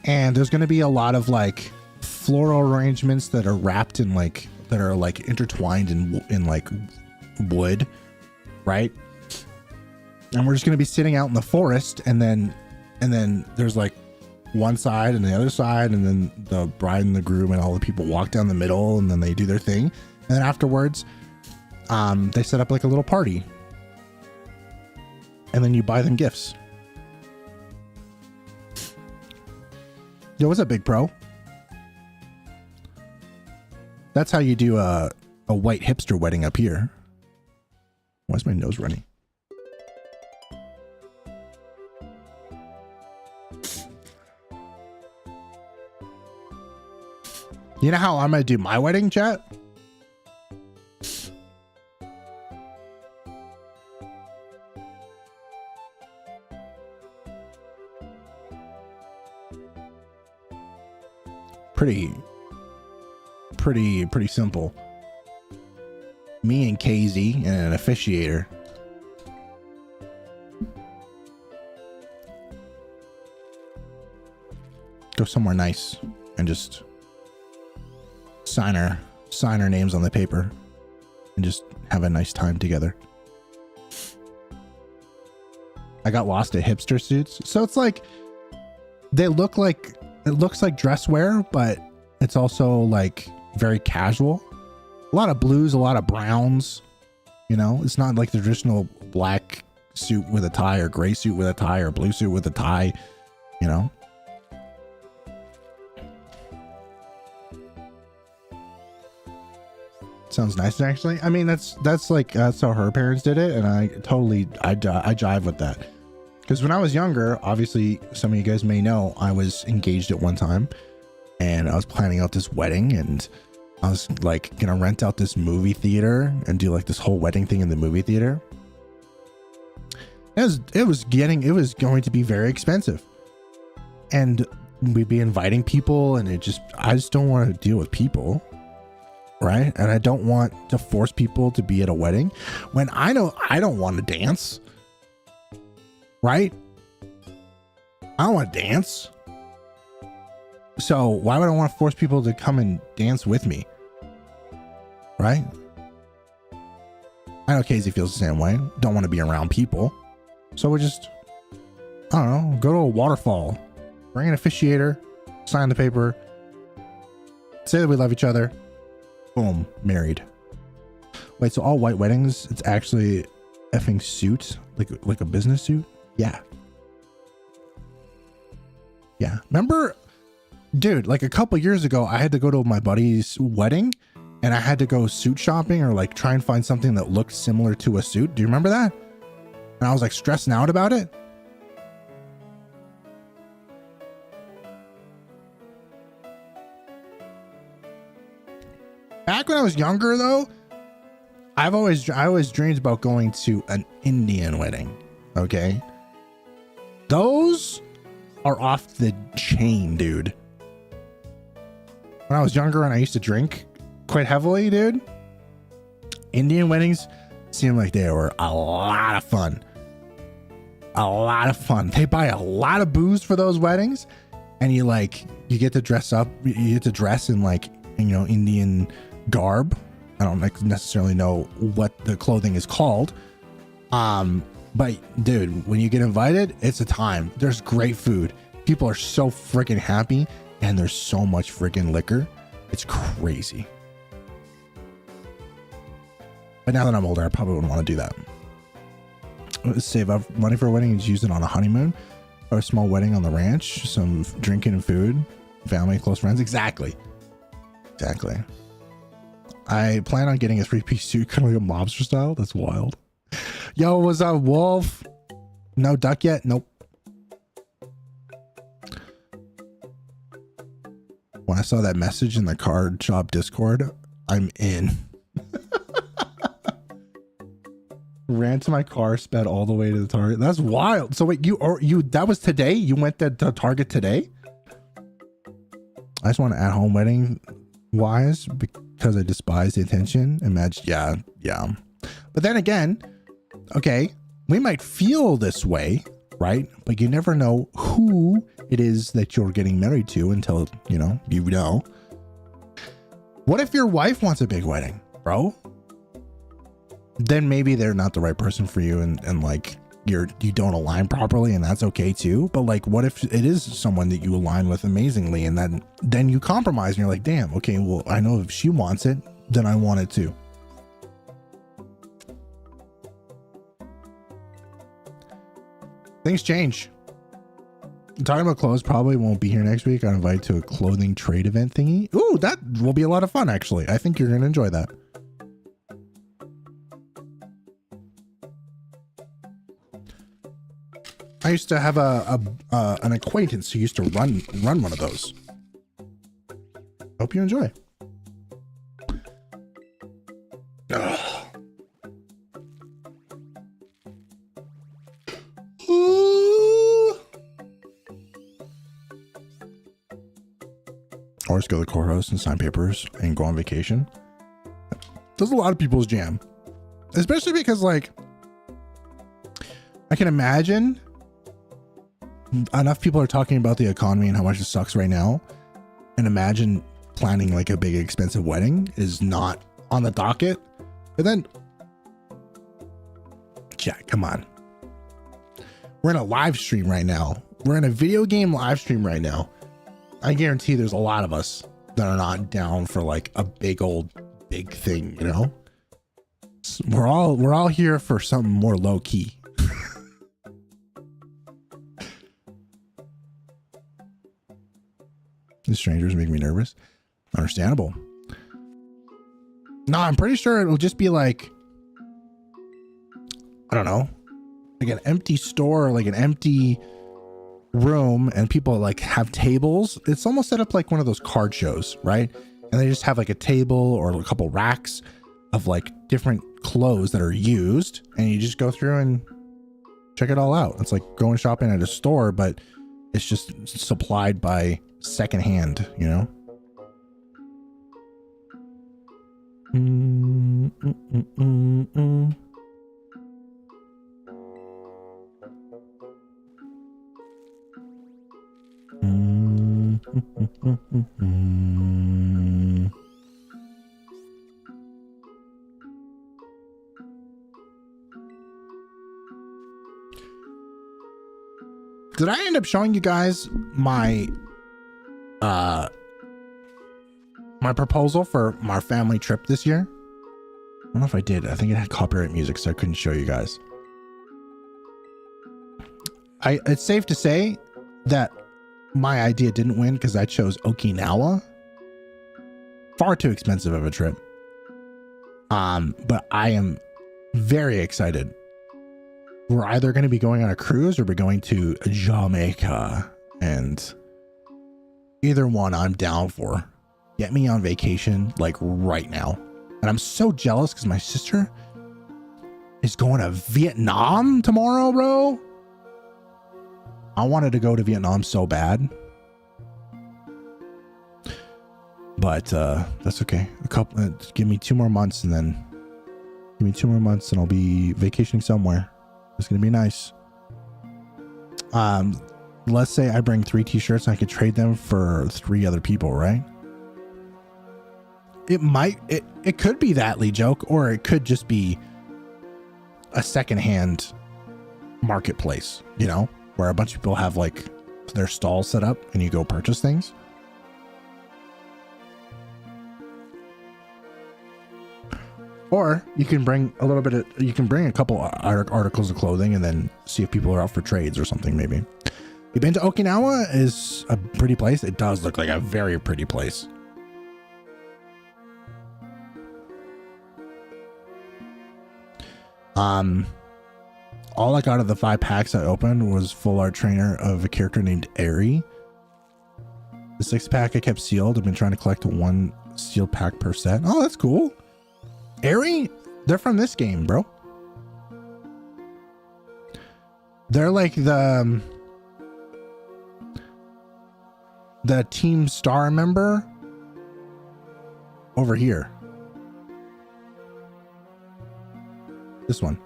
And there's going to be a lot of like floral arrangements that are wrapped in like, that are like intertwined in like wood, right? And we're just going to be sitting out in the forest, and then there's like one side and the other side, and then the bride and the groom and all the people walk down the middle, and then they do their thing. And then afterwards, they set up like a little party, and then you buy them gifts. Yo, what's up, Big Pro? That's how you do a white hipster wedding up here. Why is my nose running? You know how I'm gonna do my wedding, chat? Pretty simple. Me and KZ and an officiator. Go somewhere nice and just sign our names on the paper and just have a nice time together. I got lost at hipster suits. So it's like it looks like dress wear, but it's also like very casual. A lot of blues, a lot of browns, you know, it's not like the traditional black suit with a tie or gray suit with a tie or blue suit with a tie, you know. Sounds nice, actually. I mean, that's how her parents did it, and I jive with that. Because when I was younger, obviously, some of you guys may know, I was engaged at one time, and I was planning out this wedding, and I was like gonna rent out this movie theater and do like this whole wedding thing in the movie theater. It was going to be very expensive, and we'd be inviting people, and I just don't want to deal with people, right? And I don't want to force people to be at a wedding when I know I don't want to dance, right? I don't want to dance. So why would I want to force people to come and dance with me? Right? I know Casey feels the same way. Don't want to be around people. So we just, I don't know, go to a waterfall, bring an officiator, sign the paper, say that we love each other. Boom, married. Wait, so all white weddings, it's actually effing suit, like a business suit? Yeah. Yeah. Remember, dude, like a couple years ago, I had to go to my buddy's wedding, and I had to go suit shopping or like try and find something that looked similar to a suit. Do you remember that? And I was like stressing out about it. Back when I was younger, though, I always dreamed about going to an Indian wedding. Okay, those are off the chain, dude. When I was younger and I used to drink quite heavily, dude, Indian weddings seemed like they were a lot of fun. A lot of fun. They buy a lot of booze for those weddings, and you get to dress up. You get to dress in like, you know, Indian garb. I don't necessarily know what the clothing is called. But dude, when you get invited, it's a time. There's great food. People are so freaking happy, and there's so much freaking liquor. It's crazy. But now that I'm older, I probably wouldn't want to do that. Save up money for a wedding and use it on a honeymoon or a small wedding on the ranch. Some drinking and food, family, close friends. Exactly. I plan on getting a 3-piece suit, kind of like a mobster style. That's wild. Yo, what's up, Wolf? No duck yet? Nope. When I saw that message in the card shop Discord, I'm in. Ran to my car, sped all the way to the Target. That's wild. So wait, you that was today? You went to Target today? I just want an at-home wedding wise because I despise the attention. Imagine, yeah. But then again, okay, we might feel this way, right? But you never know who it is that you're getting married to until, you know. What if your wife wants a big wedding, bro? Then maybe they're not the right person for you, and like you don't align properly, and that's okay too. But like, what if it is someone that you align with amazingly, and then you compromise and you're like, damn, okay, well, I know if she wants it, then I want it too. Things change. Talking about clothes, probably won't be here next week. I'm invited to a clothing trade event thingy. Ooh, that will be a lot of fun, actually. I think you're gonna enjoy that. I used to have an acquaintance who used to run one of those. Hope you enjoy. Or just go to the courthouse and sign papers and go on vacation. That's a lot of people's jam, especially because, like, I can imagine enough people are talking about the economy and how much it sucks right now, and imagine planning like a big expensive wedding is not on the docket. And then, Jack, come on, we're in a live stream right now. We're in a video game live stream right now. I guarantee there's a lot of us that are not down for like a big thing, you know. We're all here for something more low key. The strangers make me nervous. Understandable. No, I'm pretty sure it'll just be like, I don't know, like an empty store, like an empty room, and people like have tables. It's almost set up like one of those card shows, right? And they just have like a table or a couple racks of like different clothes that are used, and you just go through and check it all out. It's like going shopping at a store, but it's just supplied by secondhand, you know. Did I end up showing you guys my my proposal for my family trip this year? I don't know if I did. I think it had copyright music, so I couldn't show you guys. It's safe to say that my idea didn't win because I chose Okinawa. Far too expensive of a trip. But I am very excited. We're either going to be going on a cruise or we're going to Jamaica, and either one I'm down for. Get me on vacation like right now. And I'm so jealous because my sister is going to Vietnam tomorrow, bro. I wanted to go to Vietnam so bad, but that's okay. Give me 2 more months, and then I'll be vacationing somewhere. It's gonna be nice. Let's say I bring 3 t-shirts, and I could trade them for 3 other people, right? It could be that, Lee Joke, or it could just be a secondhand marketplace, you know, where a bunch of people have like their stalls set up and you go purchase things. Or you can bring a little bit of, you can bring a couple articles of clothing and then see if people are out for trades or something maybe. You been to Okinawa? Is a pretty place. It does look like a very pretty place. All I got of the 5 packs I opened was full art trainer of a character named Eri. The 6th pack I kept sealed. I've been trying to collect 1 sealed pack per set. Oh, that's cool. Eri, they're from this game, bro. They're like the Team Star member over here. This one.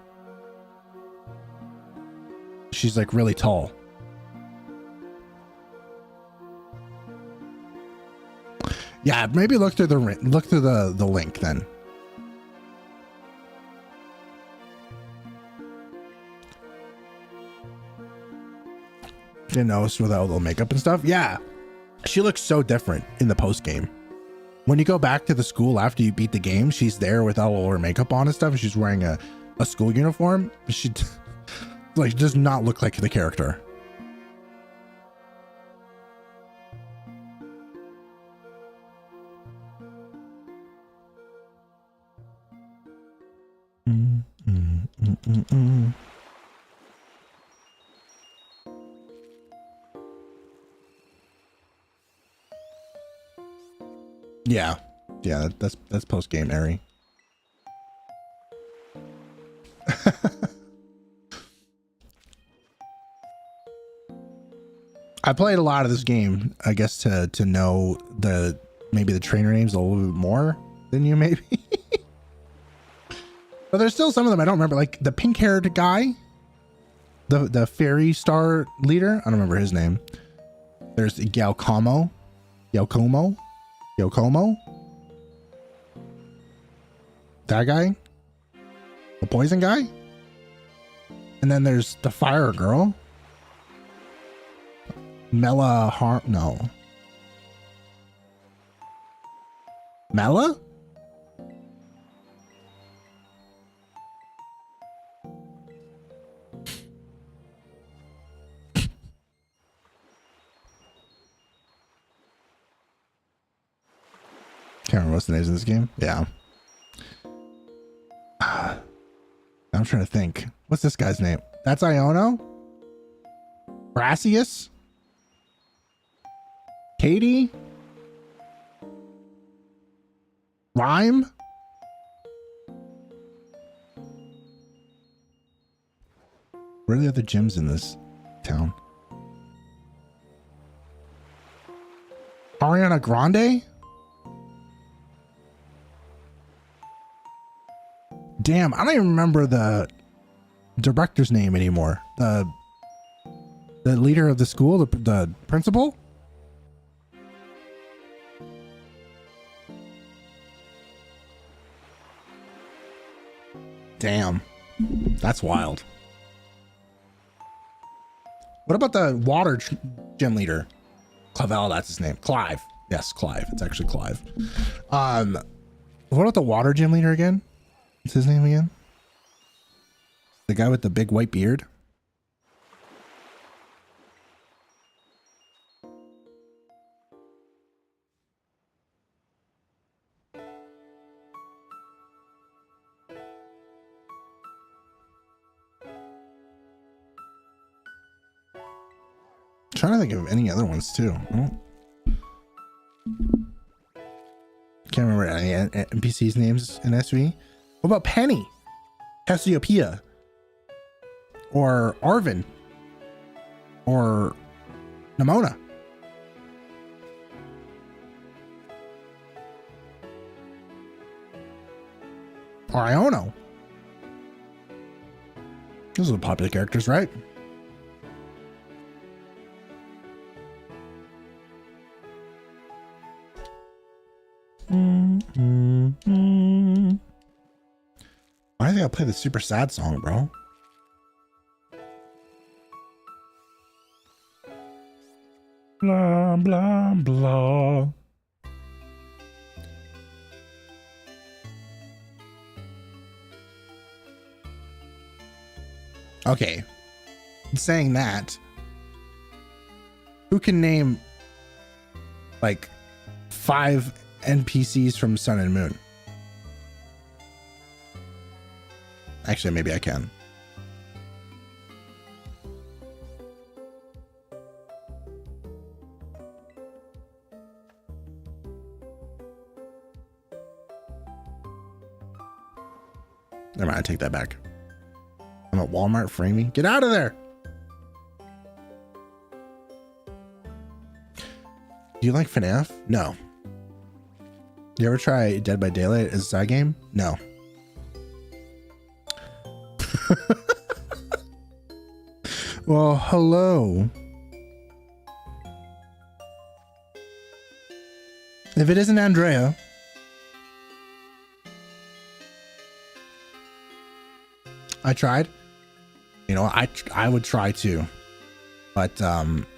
She's like really tall. Yeah, maybe look through the link then. You know, with all the makeup and stuff. Yeah, she looks so different in the post game. When you go back to the school after you beat the game, she's there with all her makeup on and stuff, and she's wearing a school uniform. She like does not look like the character. Yeah, that's post game, Eri. I played a lot of this game, I guess, to know maybe the trainer names a little bit more than you, maybe. But there's still some of them I don't remember, like the pink-haired guy, the fairy star leader. I don't remember his name. There's Yaokomo. That guy, the poison guy, and then there's the fire girl. Mela Mela? Can't remember what's the names of this game. Yeah. I'm trying to think. What's this guy's name? That's Iono? Brassius? Katie? Rhyme? Where are the other gyms in this town? Ariana Grande? Damn, I don't even remember the director's name anymore. The leader of the school, the principal? Damn, that's wild. What about the water gym leader? Clavel, that's his name. Clive. Yes, Clive. It's actually Clive. What about the water gym leader again? What's his name again? The guy with the big white beard? Trying to think of any other ones too. Can't remember any NPCs names in SV. What about Penny? Cassiopeia? Or Arvin? Or Nimona? Or Iono? Those are the popular characters, right? I think I'll play the super sad song, bro. Blah, blah, blah. Okay. Saying that, who can name like 5 NPCs from Sun and Moon? Actually, maybe I can. Never mind, I take that back. I'm at Walmart framing. Get out of there. Do you like FNAF? No. You ever try Dead by Daylight as a side game? No. Well, hello. If it isn't Andrea, I tried. You know, I would try too. But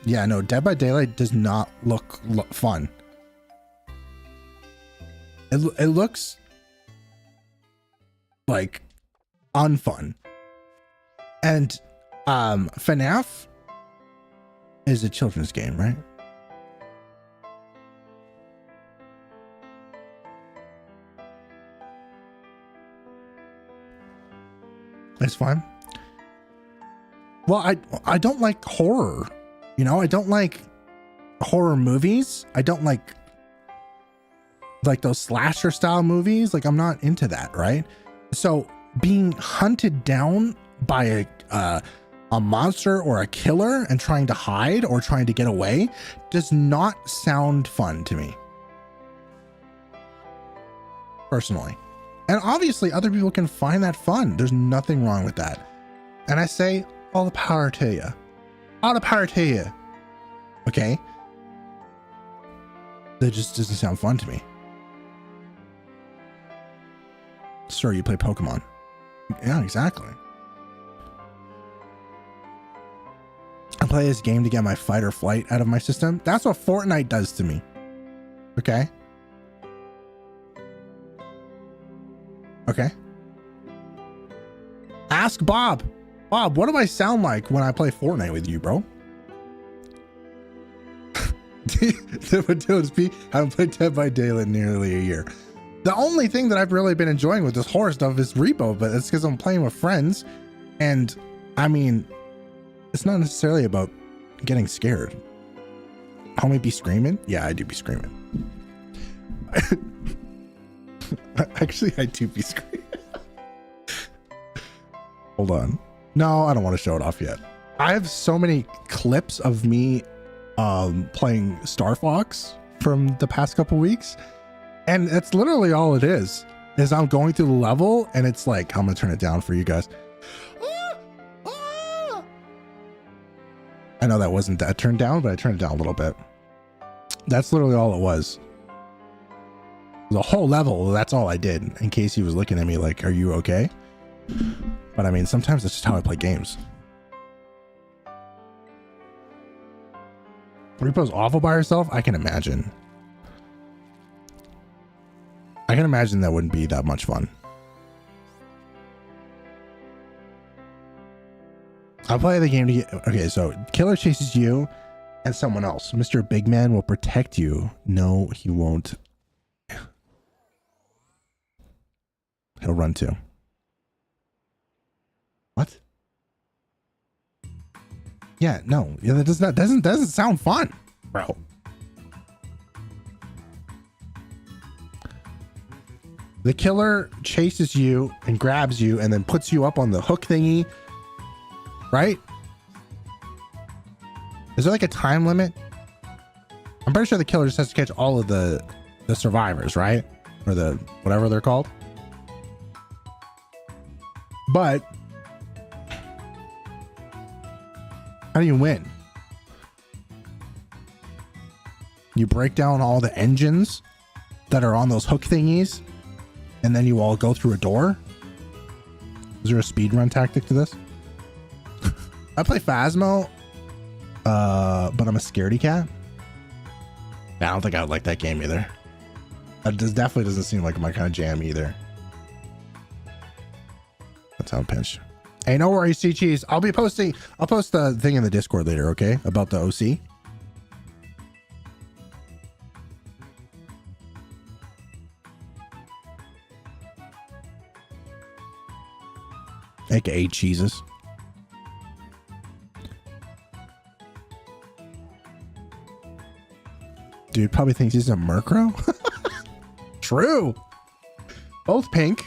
yeah, no, Dead by Daylight does not look fun. It looks like unfun. And FNAF is a children's game, right? It's fun. Well, I don't like horror. You know, I don't like horror movies. I don't like those slasher style movies. Like, I'm not into that, right? So being hunted down by a monster or a killer and trying to hide or trying to get away does not sound fun to me, personally. And obviously other people can find that fun. There's nothing wrong with that. And I say, all the power to you. All the power to you. Okay? That just doesn't sound fun to me. Sir, you play Pokemon. Yeah, exactly. I play this game to get my fight or flight out of my system. That's what Fortnite does to me. Okay? Okay. Ask Bob. Bob, what do I sound like when I play Fortnite with you, bro? I haven't played Dead by Daylight in nearly a year. The only thing that I've really been enjoying with this horror stuff is Repo, but it's because I'm playing with friends. And I mean, it's not necessarily about getting scared. Homie be screaming? Yeah, I do be screaming. Actually, I do be screaming. Hold on. No, I don't want to show it off yet. I have so many clips of me playing Star Fox from the past couple weeks, and that's literally all it is I'm going through the level, and it's like, I'm gonna turn it down for you guys. I know that wasn't that turned down, but I turned it down a little bit. That's literally all it was. The whole level, that's all I did, in case he was looking at me like, are you okay? But I mean, sometimes that's just how I play games. Repo's awful by herself? I can imagine. I can imagine that wouldn't be that much fun. I'll play the game to get... Okay, so killer chases you and someone else. Mr. Big Man will protect you. No, he won't. He'll run too. What? Yeah, no. Yeah, that doesn't sound fun, bro. The killer chases you and grabs you and then puts you up on the hook thingy, right? Is there like a time limit? I'm pretty sure the killer just has to catch all of the survivors, right? Or the whatever they're called. But how do you win? You break down all the engines that are on those hook thingies, and then you all go through a door? Is there a speedrun tactic to this? I play Phasmo, but I'm a scaredy cat. I don't think I would like that game either. That definitely doesn't seem like my kind of jam either. That's how I'm pinched. Hey, no worries, C Cheese. I'll post the thing in the Discord later, okay? About the OC. AKA cheeses. Dude probably thinks he's a Murkrow. True. Both pink.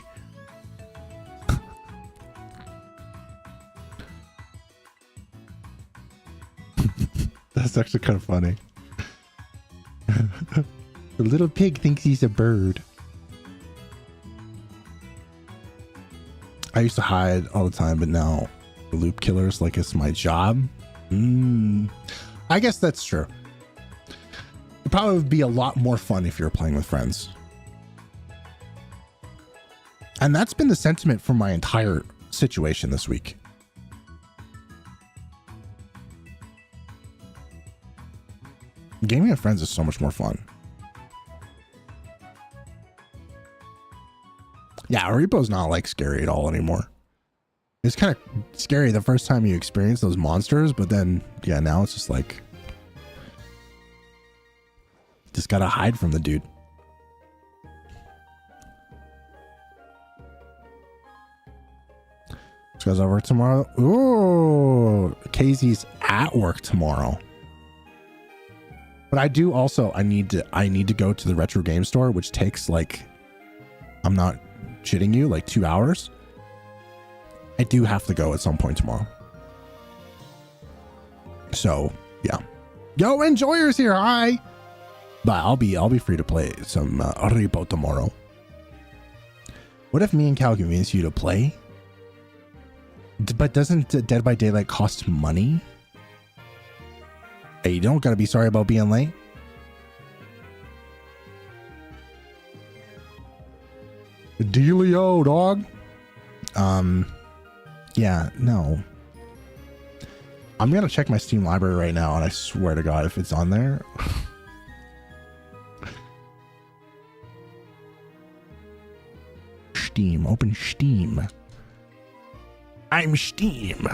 That's actually kind of funny. The little pig thinks he's a bird. I used to hide all the time, but now loop killers like it's my job. I guess that's true. It'd probably be a lot more fun if you're playing with friends. And that's been the sentiment for my entire situation this week. Gaming with friends is so much more fun. Yeah, Repo's not like scary at all anymore. It's kind of scary the first time you experience those monsters, but then, yeah, now it's just like, just gotta hide from the dude. This guy's over tomorrow. Ooh, Casey's at work tomorrow. But I do also, I need to go to the retro game store, which takes like, I'm not shitting you, like 2 hours. I do have to go at some point tomorrow. So yeah. Yo, Enjoyer's here. Hi. But I'll be free to play some Repo tomorrow. What if me and Cal convince you to play? But doesn't Dead by Daylight cost money? Hey, you don't gotta be sorry about being late. Dealio, dog. Yeah, no. I'm gonna check my Steam library right now, and I swear to God, if it's on there. Steam, open Steam. I'm Steam.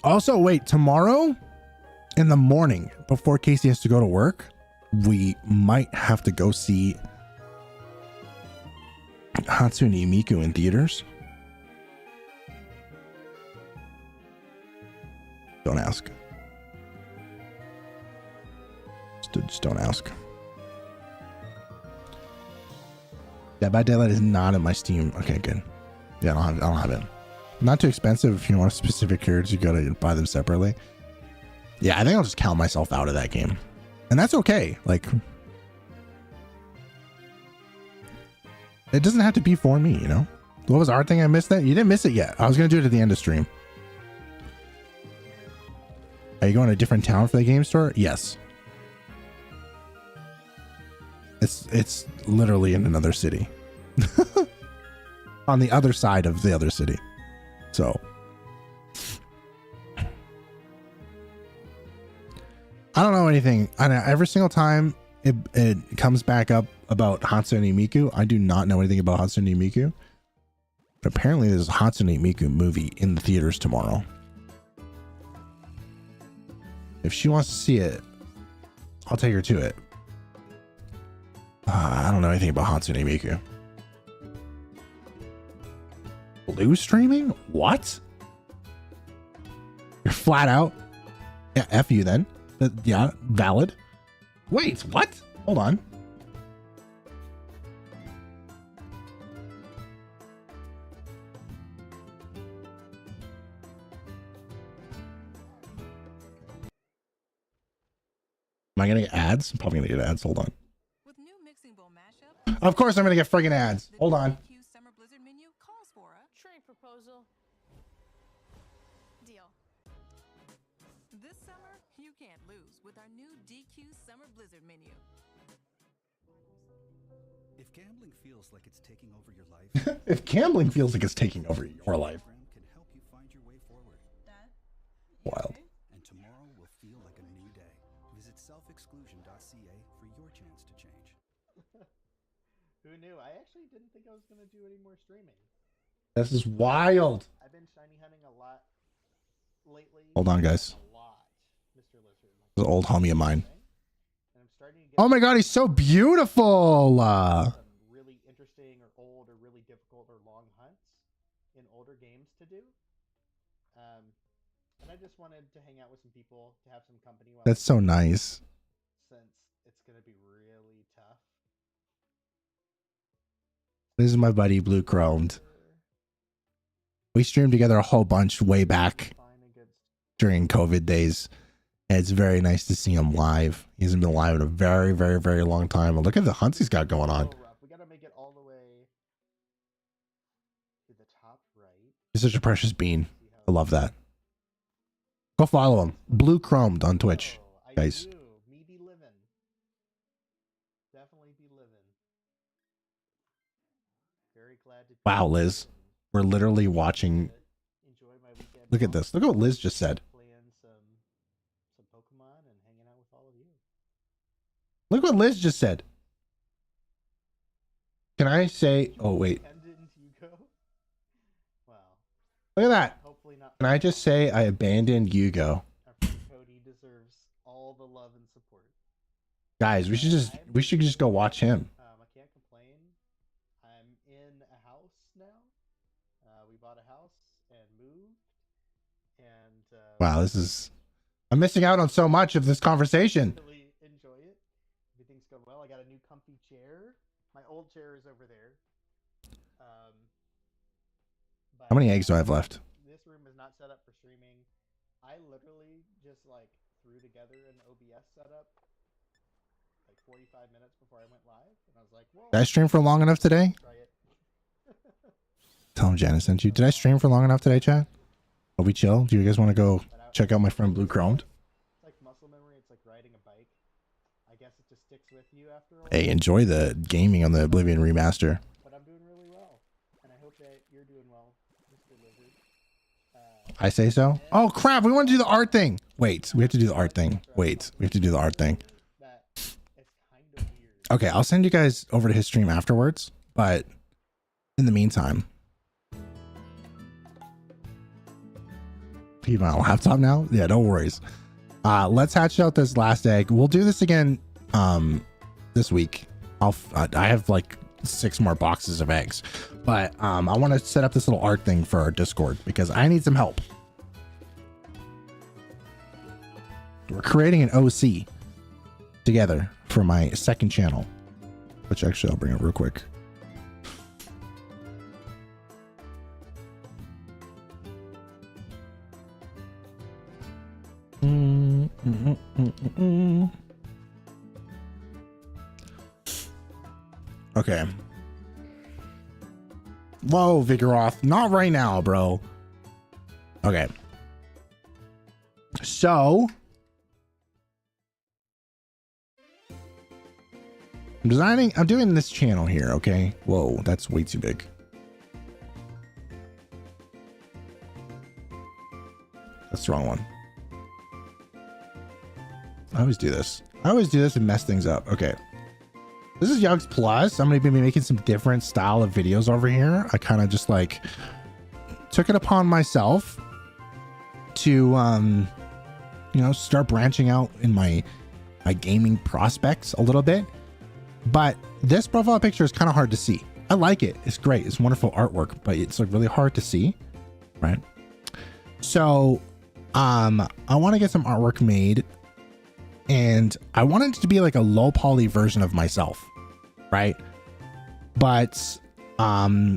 Also, wait, tomorrow in the morning, before Casey has to go to work, we might have to go see Hatsune Miku in theaters. Don't ask. Just don't ask. Dead by Daylight is not in my Steam. Okay, good. Yeah, I don't have it. Not too expensive. If you want specific cards, you gotta buy them separately. Yeah, I think I'll just count myself out of that game. And that's okay. Like, it doesn't have to be for me, you know? What was our thing? I missed that? You didn't miss it yet. I was gonna do it at the end of stream. Are you going to a different town for the game store? Yes. It's literally in another city. On the other side of the other city. So I don't know anything. I know every single time it comes back up about Hatsune Miku, I do not know anything about Hatsune Miku. But apparently there's a Hatsune Miku movie in the theaters tomorrow. If she wants to see it, I'll take her to it. I don't know anything about Hatsune Miku. Blue streaming? What? You're flat out? Yeah, F you then. Yeah, valid. Wait, what? Hold on. Am I gonna get ads? I'm probably gonna get ads. Hold on. With new mixing bowl mashup, Of course I'm gonna get friggin' ads. Hold on. the Summer Blizzard menu calls for a Trade proposal. deal. This summer, you can't lose with our new DQ Summer Blizzard menu. If gambling feels like it's taking over your life, If gambling feels like it's taking over your life. program can help you find your way forward. Dad, Wild. And Visit selfexclusion.ca for your chance to change. Who knew? I actually didn't think I was gonna do any more streaming. This is wild. I've been shiny hunting a lot lately. Hold on, guys. A lot, Mr. Lizard. This is an old homie of mine. And I'm starting to get Oh my god, he's so beautiful. some really interesting or old or really difficult or long hunts in older games to do. And I just wanted to hang out with some people to have some company while That's so nice. since it's gonna be really tough. This is my buddy Blue Chromed. We streamed together a whole bunch way back Find a good during COVID days. And it's very nice to see him live. He hasn't been live in a very, very, very long time. And look at the hunts he's got going on. so rough. We gotta make it all the way to the top right. He's such a precious bean. See how I love that. Go follow him. Blue Chromed on Twitch. Oh, I guys. do. Me be living. Definitely be living. Very glad to be Wow, Liz. living. We're literally watching. Enjoy my weekend. Look at off, this. Look at what Liz just said. Playing some Pokemon and hanging out with all of you. Look what Liz just said. Can I say? Oh, wait. Independent Yugo? Wow. Look at that. Hopefully not. Can I just say I abandoned Yugo? Our friend Cody deserves all the love and support. Guys, we should just go watch him. I can't complain. I'm in a house now. We bought a house and moved. And Wow, I'm missing out on so much of this conversation. really enjoy it. Everything's going well. I got a new comfy chair. My old chair is over there. How many eggs do I have left? This room is not set up for streaming. I literally just like threw together an OBS setup like 45 minutes before I went live, and I was like, "Whoa!" Did I stream for long enough today? Try it. Tell him Janice sent you. Did I stream for long enough today, chat? Are we chill? Do you guys want to go check out my friend Blue Chromed? It's like muscle memory. It's like riding a bike. I guess it just sticks with you after a while. Hey, enjoy the gaming on the Oblivion remaster. But I'm doing really well, and I hope that you're doing well, Mr. Lizard. I say so. Oh crap! We want to do the art thing. Wait, we have to do the art thing. Wait, we have to do the art thing. That it's kind of weird. Okay, I'll send you guys over to his stream afterwards. But in the meantime, keep my laptop now. Yeah, no worries. Let's hatch out this last egg. We'll do this again this week. I have like 6 more boxes of eggs, but I want to set up this little art thing for our Discord because I need some help. We're creating an OC together for my second channel, which actually I'll bring up real quick. Okay. Whoa, Vigoroth. Not right now, bro. Okay. So I'm doing this channel here, okay? Whoa, that's way too big. That's the wrong one. I always do this. And mess things up. Okay. This is Yugz Plus. I'm going to be making some different style of videos over here. I kind of just like took it upon myself to, you know, start branching out in my gaming prospects a little bit. But this profile picture is kind of hard to see. I like it. It's great. It's wonderful artwork, but it's like really hard to see, right? So, I want to get some artwork made, and I want it to be like a low poly version of myself, right? But I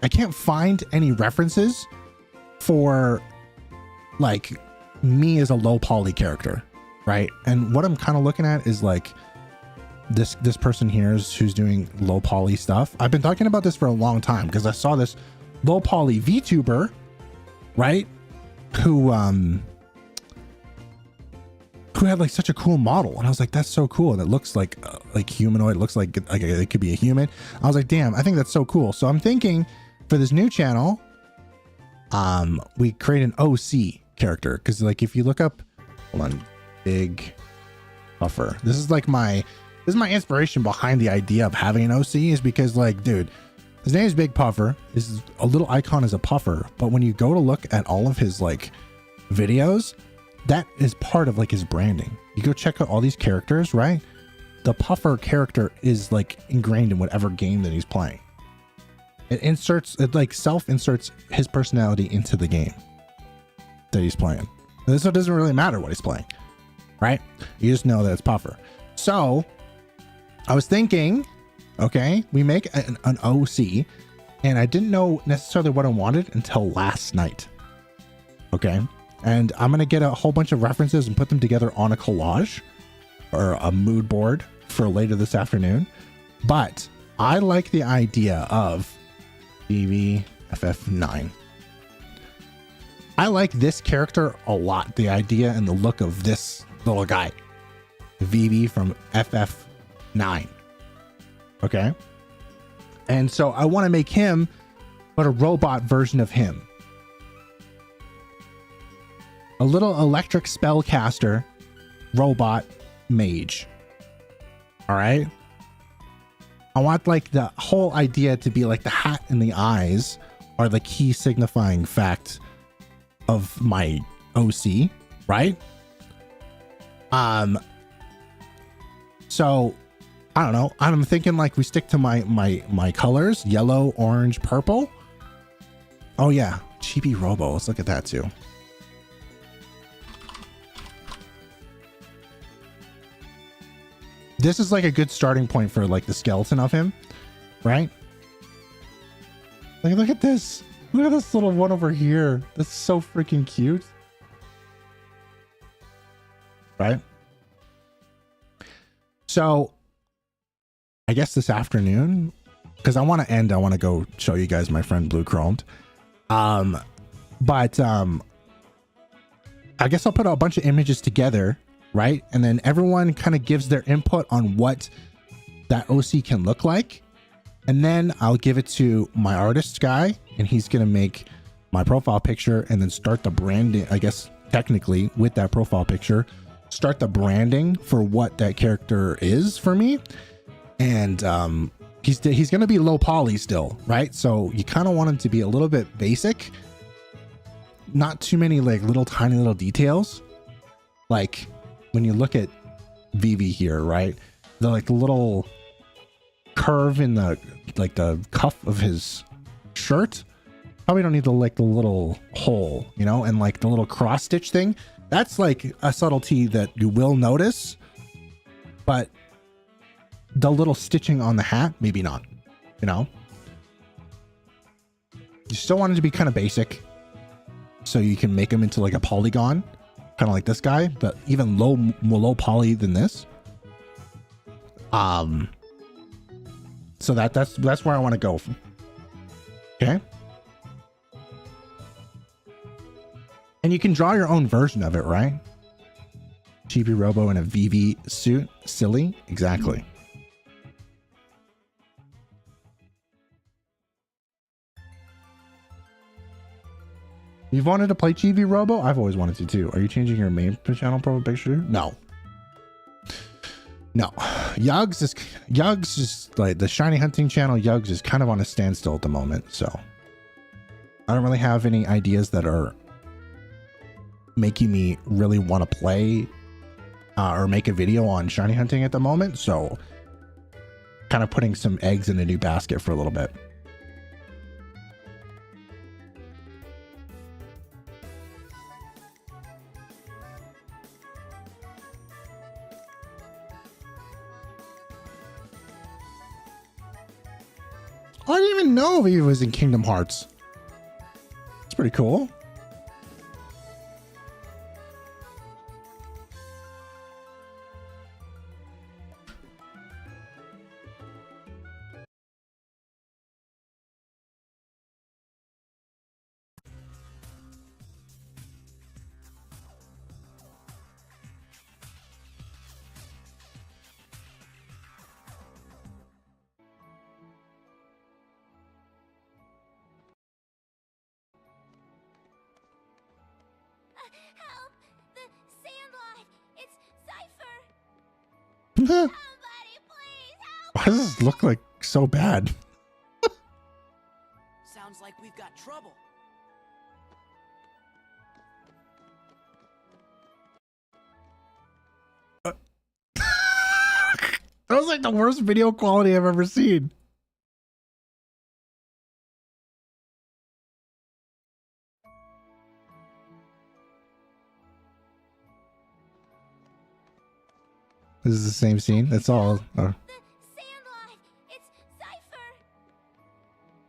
can't find any references for like me as a low poly character, right? And what I'm kind of looking at is like this person here who's doing low poly stuff. I've been talking about this for a long time because I saw this low poly VTuber, right? Who had like such a cool model, and I was like, that's so cool, and it looks like humanoid. It looks like it could be a human. I was like, damn, I think that's so cool. So I'm thinking for this new channel, we create an OC character, because like if you look up, hold on, big Puffer. This is my inspiration behind the idea of having an OC, is because, like, dude, his name is Big Puffer. His a little icon is a puffer, but when you go to look at all of his like videos, that is part of like his branding. You go check out all these characters, right? The puffer character is like ingrained in whatever game that he's playing. It like self-inserts his personality into the game that he's playing. And so it doesn't really matter what he's playing, right? You just know that it's Puffer. So I was thinking, okay, we make an OC, and I didn't know necessarily what I wanted until last night. Okay. And I'm going to get a whole bunch of references and put them together on a collage or a mood board for later this afternoon. But I like the idea of BBFF9. I like this character a lot. The idea and the look of this little guy, VB from FF9. Okay. And so I want to make him, but a robot version of him. A little electric spellcaster robot mage. All right. I want like the whole idea to be like the hat and the eyes are the key signifying fact of my OC, right? So I don't know. I'm thinking like we stick to my colors, yellow, orange, purple. Oh yeah, Chibi Robo. Let's look at that too. This is like a good starting point for like the skeleton of him, right? Like, look at this. Look at this little one over here. That's so freaking cute. Right? So I guess this afternoon, because I want to go show you guys my friend Blue Chromed. But I guess I'll put a bunch of images together, right? And then everyone kind of gives their input on what that OC can look like. And then I'll give it to my artist guy, and he's going to make my profile picture and then start the branding, I guess, technically with that profile picture, start the branding for what that character is for me. And he's going to be low poly still, right? So you kind of want him to be a little bit basic, not too many like little tiny little details. Like when you look at Vivi here, right? The like little curve in the like the cuff of his shirt. Probably don't need the like the little hole, you know, and like the little cross stitch thing. That's like a subtlety that you will notice, but the little stitching on the hat, maybe not, you know. You still want it to be kind of basic, so you can make them into like a polygon, kind of like this guy, but even more low poly than this. So that's where I want to go. Okay. And you can draw your own version of it, right? Chibi Robo in a VV suit. Silly. Exactly. You've wanted to play Chibi Robo? I've always wanted to too. Are you changing your main channel profile picture? No. No. Yugz is like the Shiny Hunting channel. Yugz is kind of on a standstill at the moment. So I don't really have any ideas that are making me really want to play or make a video on Shiny Hunting at the moment. So kind of putting some eggs in a new basket for a little bit. I didn't even know he was in Kingdom Hearts. It's pretty cool. Why does this look like so bad? Sounds like we've got trouble. That was like the worst video quality I've ever seen. This is the same scene. That's all. The Sandlot! It's Cypher!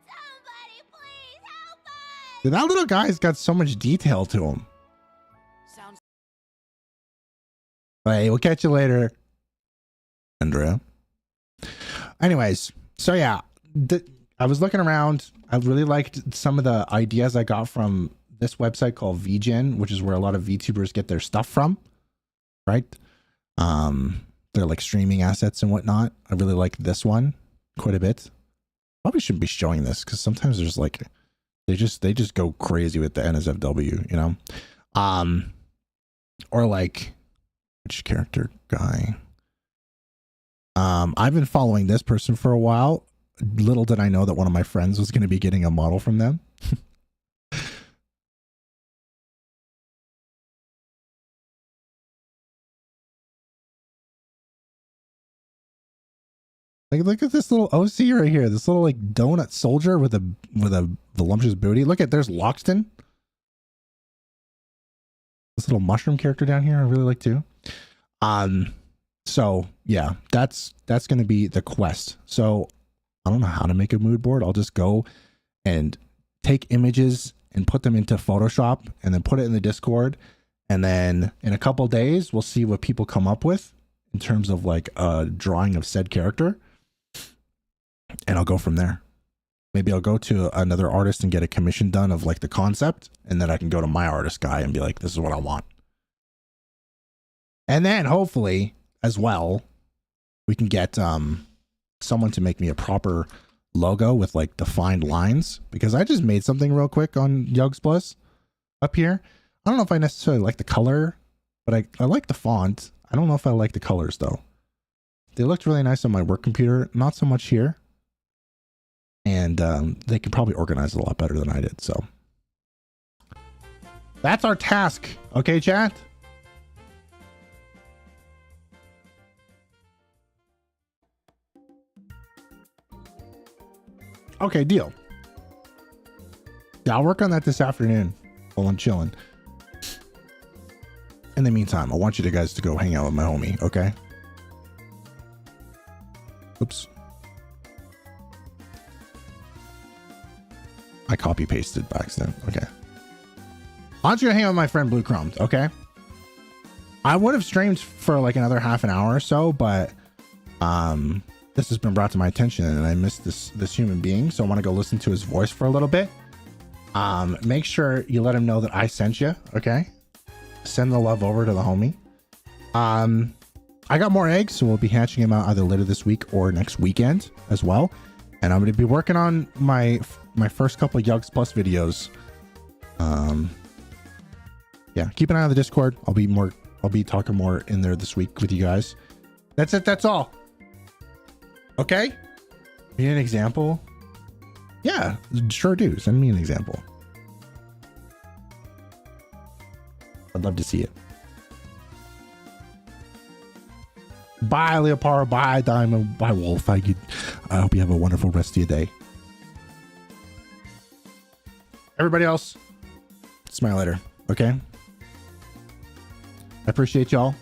Somebody please help us! Dude, that little guy's got so much detail to him. Sounds Hey, we'll catch you later, Andrea. Anyways, so yeah, I was looking around. I really liked some of the ideas I got from this website called VGen, which is where a lot of VTubers get their stuff from, right? They're like streaming assets and whatnot. I really like this one quite a bit. Probably shouldn't be showing this because sometimes there's like they just go crazy with the NSFW, you know? Or like which character guy? I've been following this person for a while. Little did I know that one of my friends was going to be getting a model from them. Like, look at this little OC right here. This little like donut soldier with a voluptuous booty. Look at, there's Loxton. This little mushroom character down here I really like too. So yeah, that's going to be the quest. So I don't know how to make a mood board. I'll just go and take images and put them into Photoshop and then put it in the Discord. And then in a couple days, we'll see what people come up with in terms of like a drawing of said character. And I'll go from there. Maybe I'll go to another artist and get a commission done of like the concept. And then I can go to my artist guy and be like, this is what I want. And then hopefully as well, we can get someone to make me a proper logo with like defined lines, because I just made something real quick on Yugz Plus up here. I don't know if I necessarily like the color, but I like the font. I don't know if I like the colors though. They looked really nice on my work computer, not so much here. And they could probably organize it a lot better than I did. So that's our task. Okay, chat? Okay, deal. Yeah, I'll work on that this afternoon while I'm chilling. In the meantime, I want you guys to go hang out with my homie, okay? Oops. I copy pasted by accident. Okay. I want you to hang out with my friend Blue Chromed, okay? I would have streamed for like another half an hour or so, but this has been brought to my attention and I missed this human being, so I want to go listen to his voice for a little bit. Make sure you let him know that I sent you, okay? Send the love over to the homie. I got more eggs, so we'll be hatching them out either later this week or next weekend as well. And I'm going to be working on my first couple of Yugz Plus videos. Yeah, keep an eye on the Discord. I'll be talking more in there this week with you guys. That's it. That's all. Okay. Need an example? Yeah, sure do. Send me an example. I'd love to see it. Bye, Leopard. Bye, Diamond. Bye, Wolf. I hope you have a wonderful rest of your day. Everybody else, smile later. Okay. I appreciate y'all.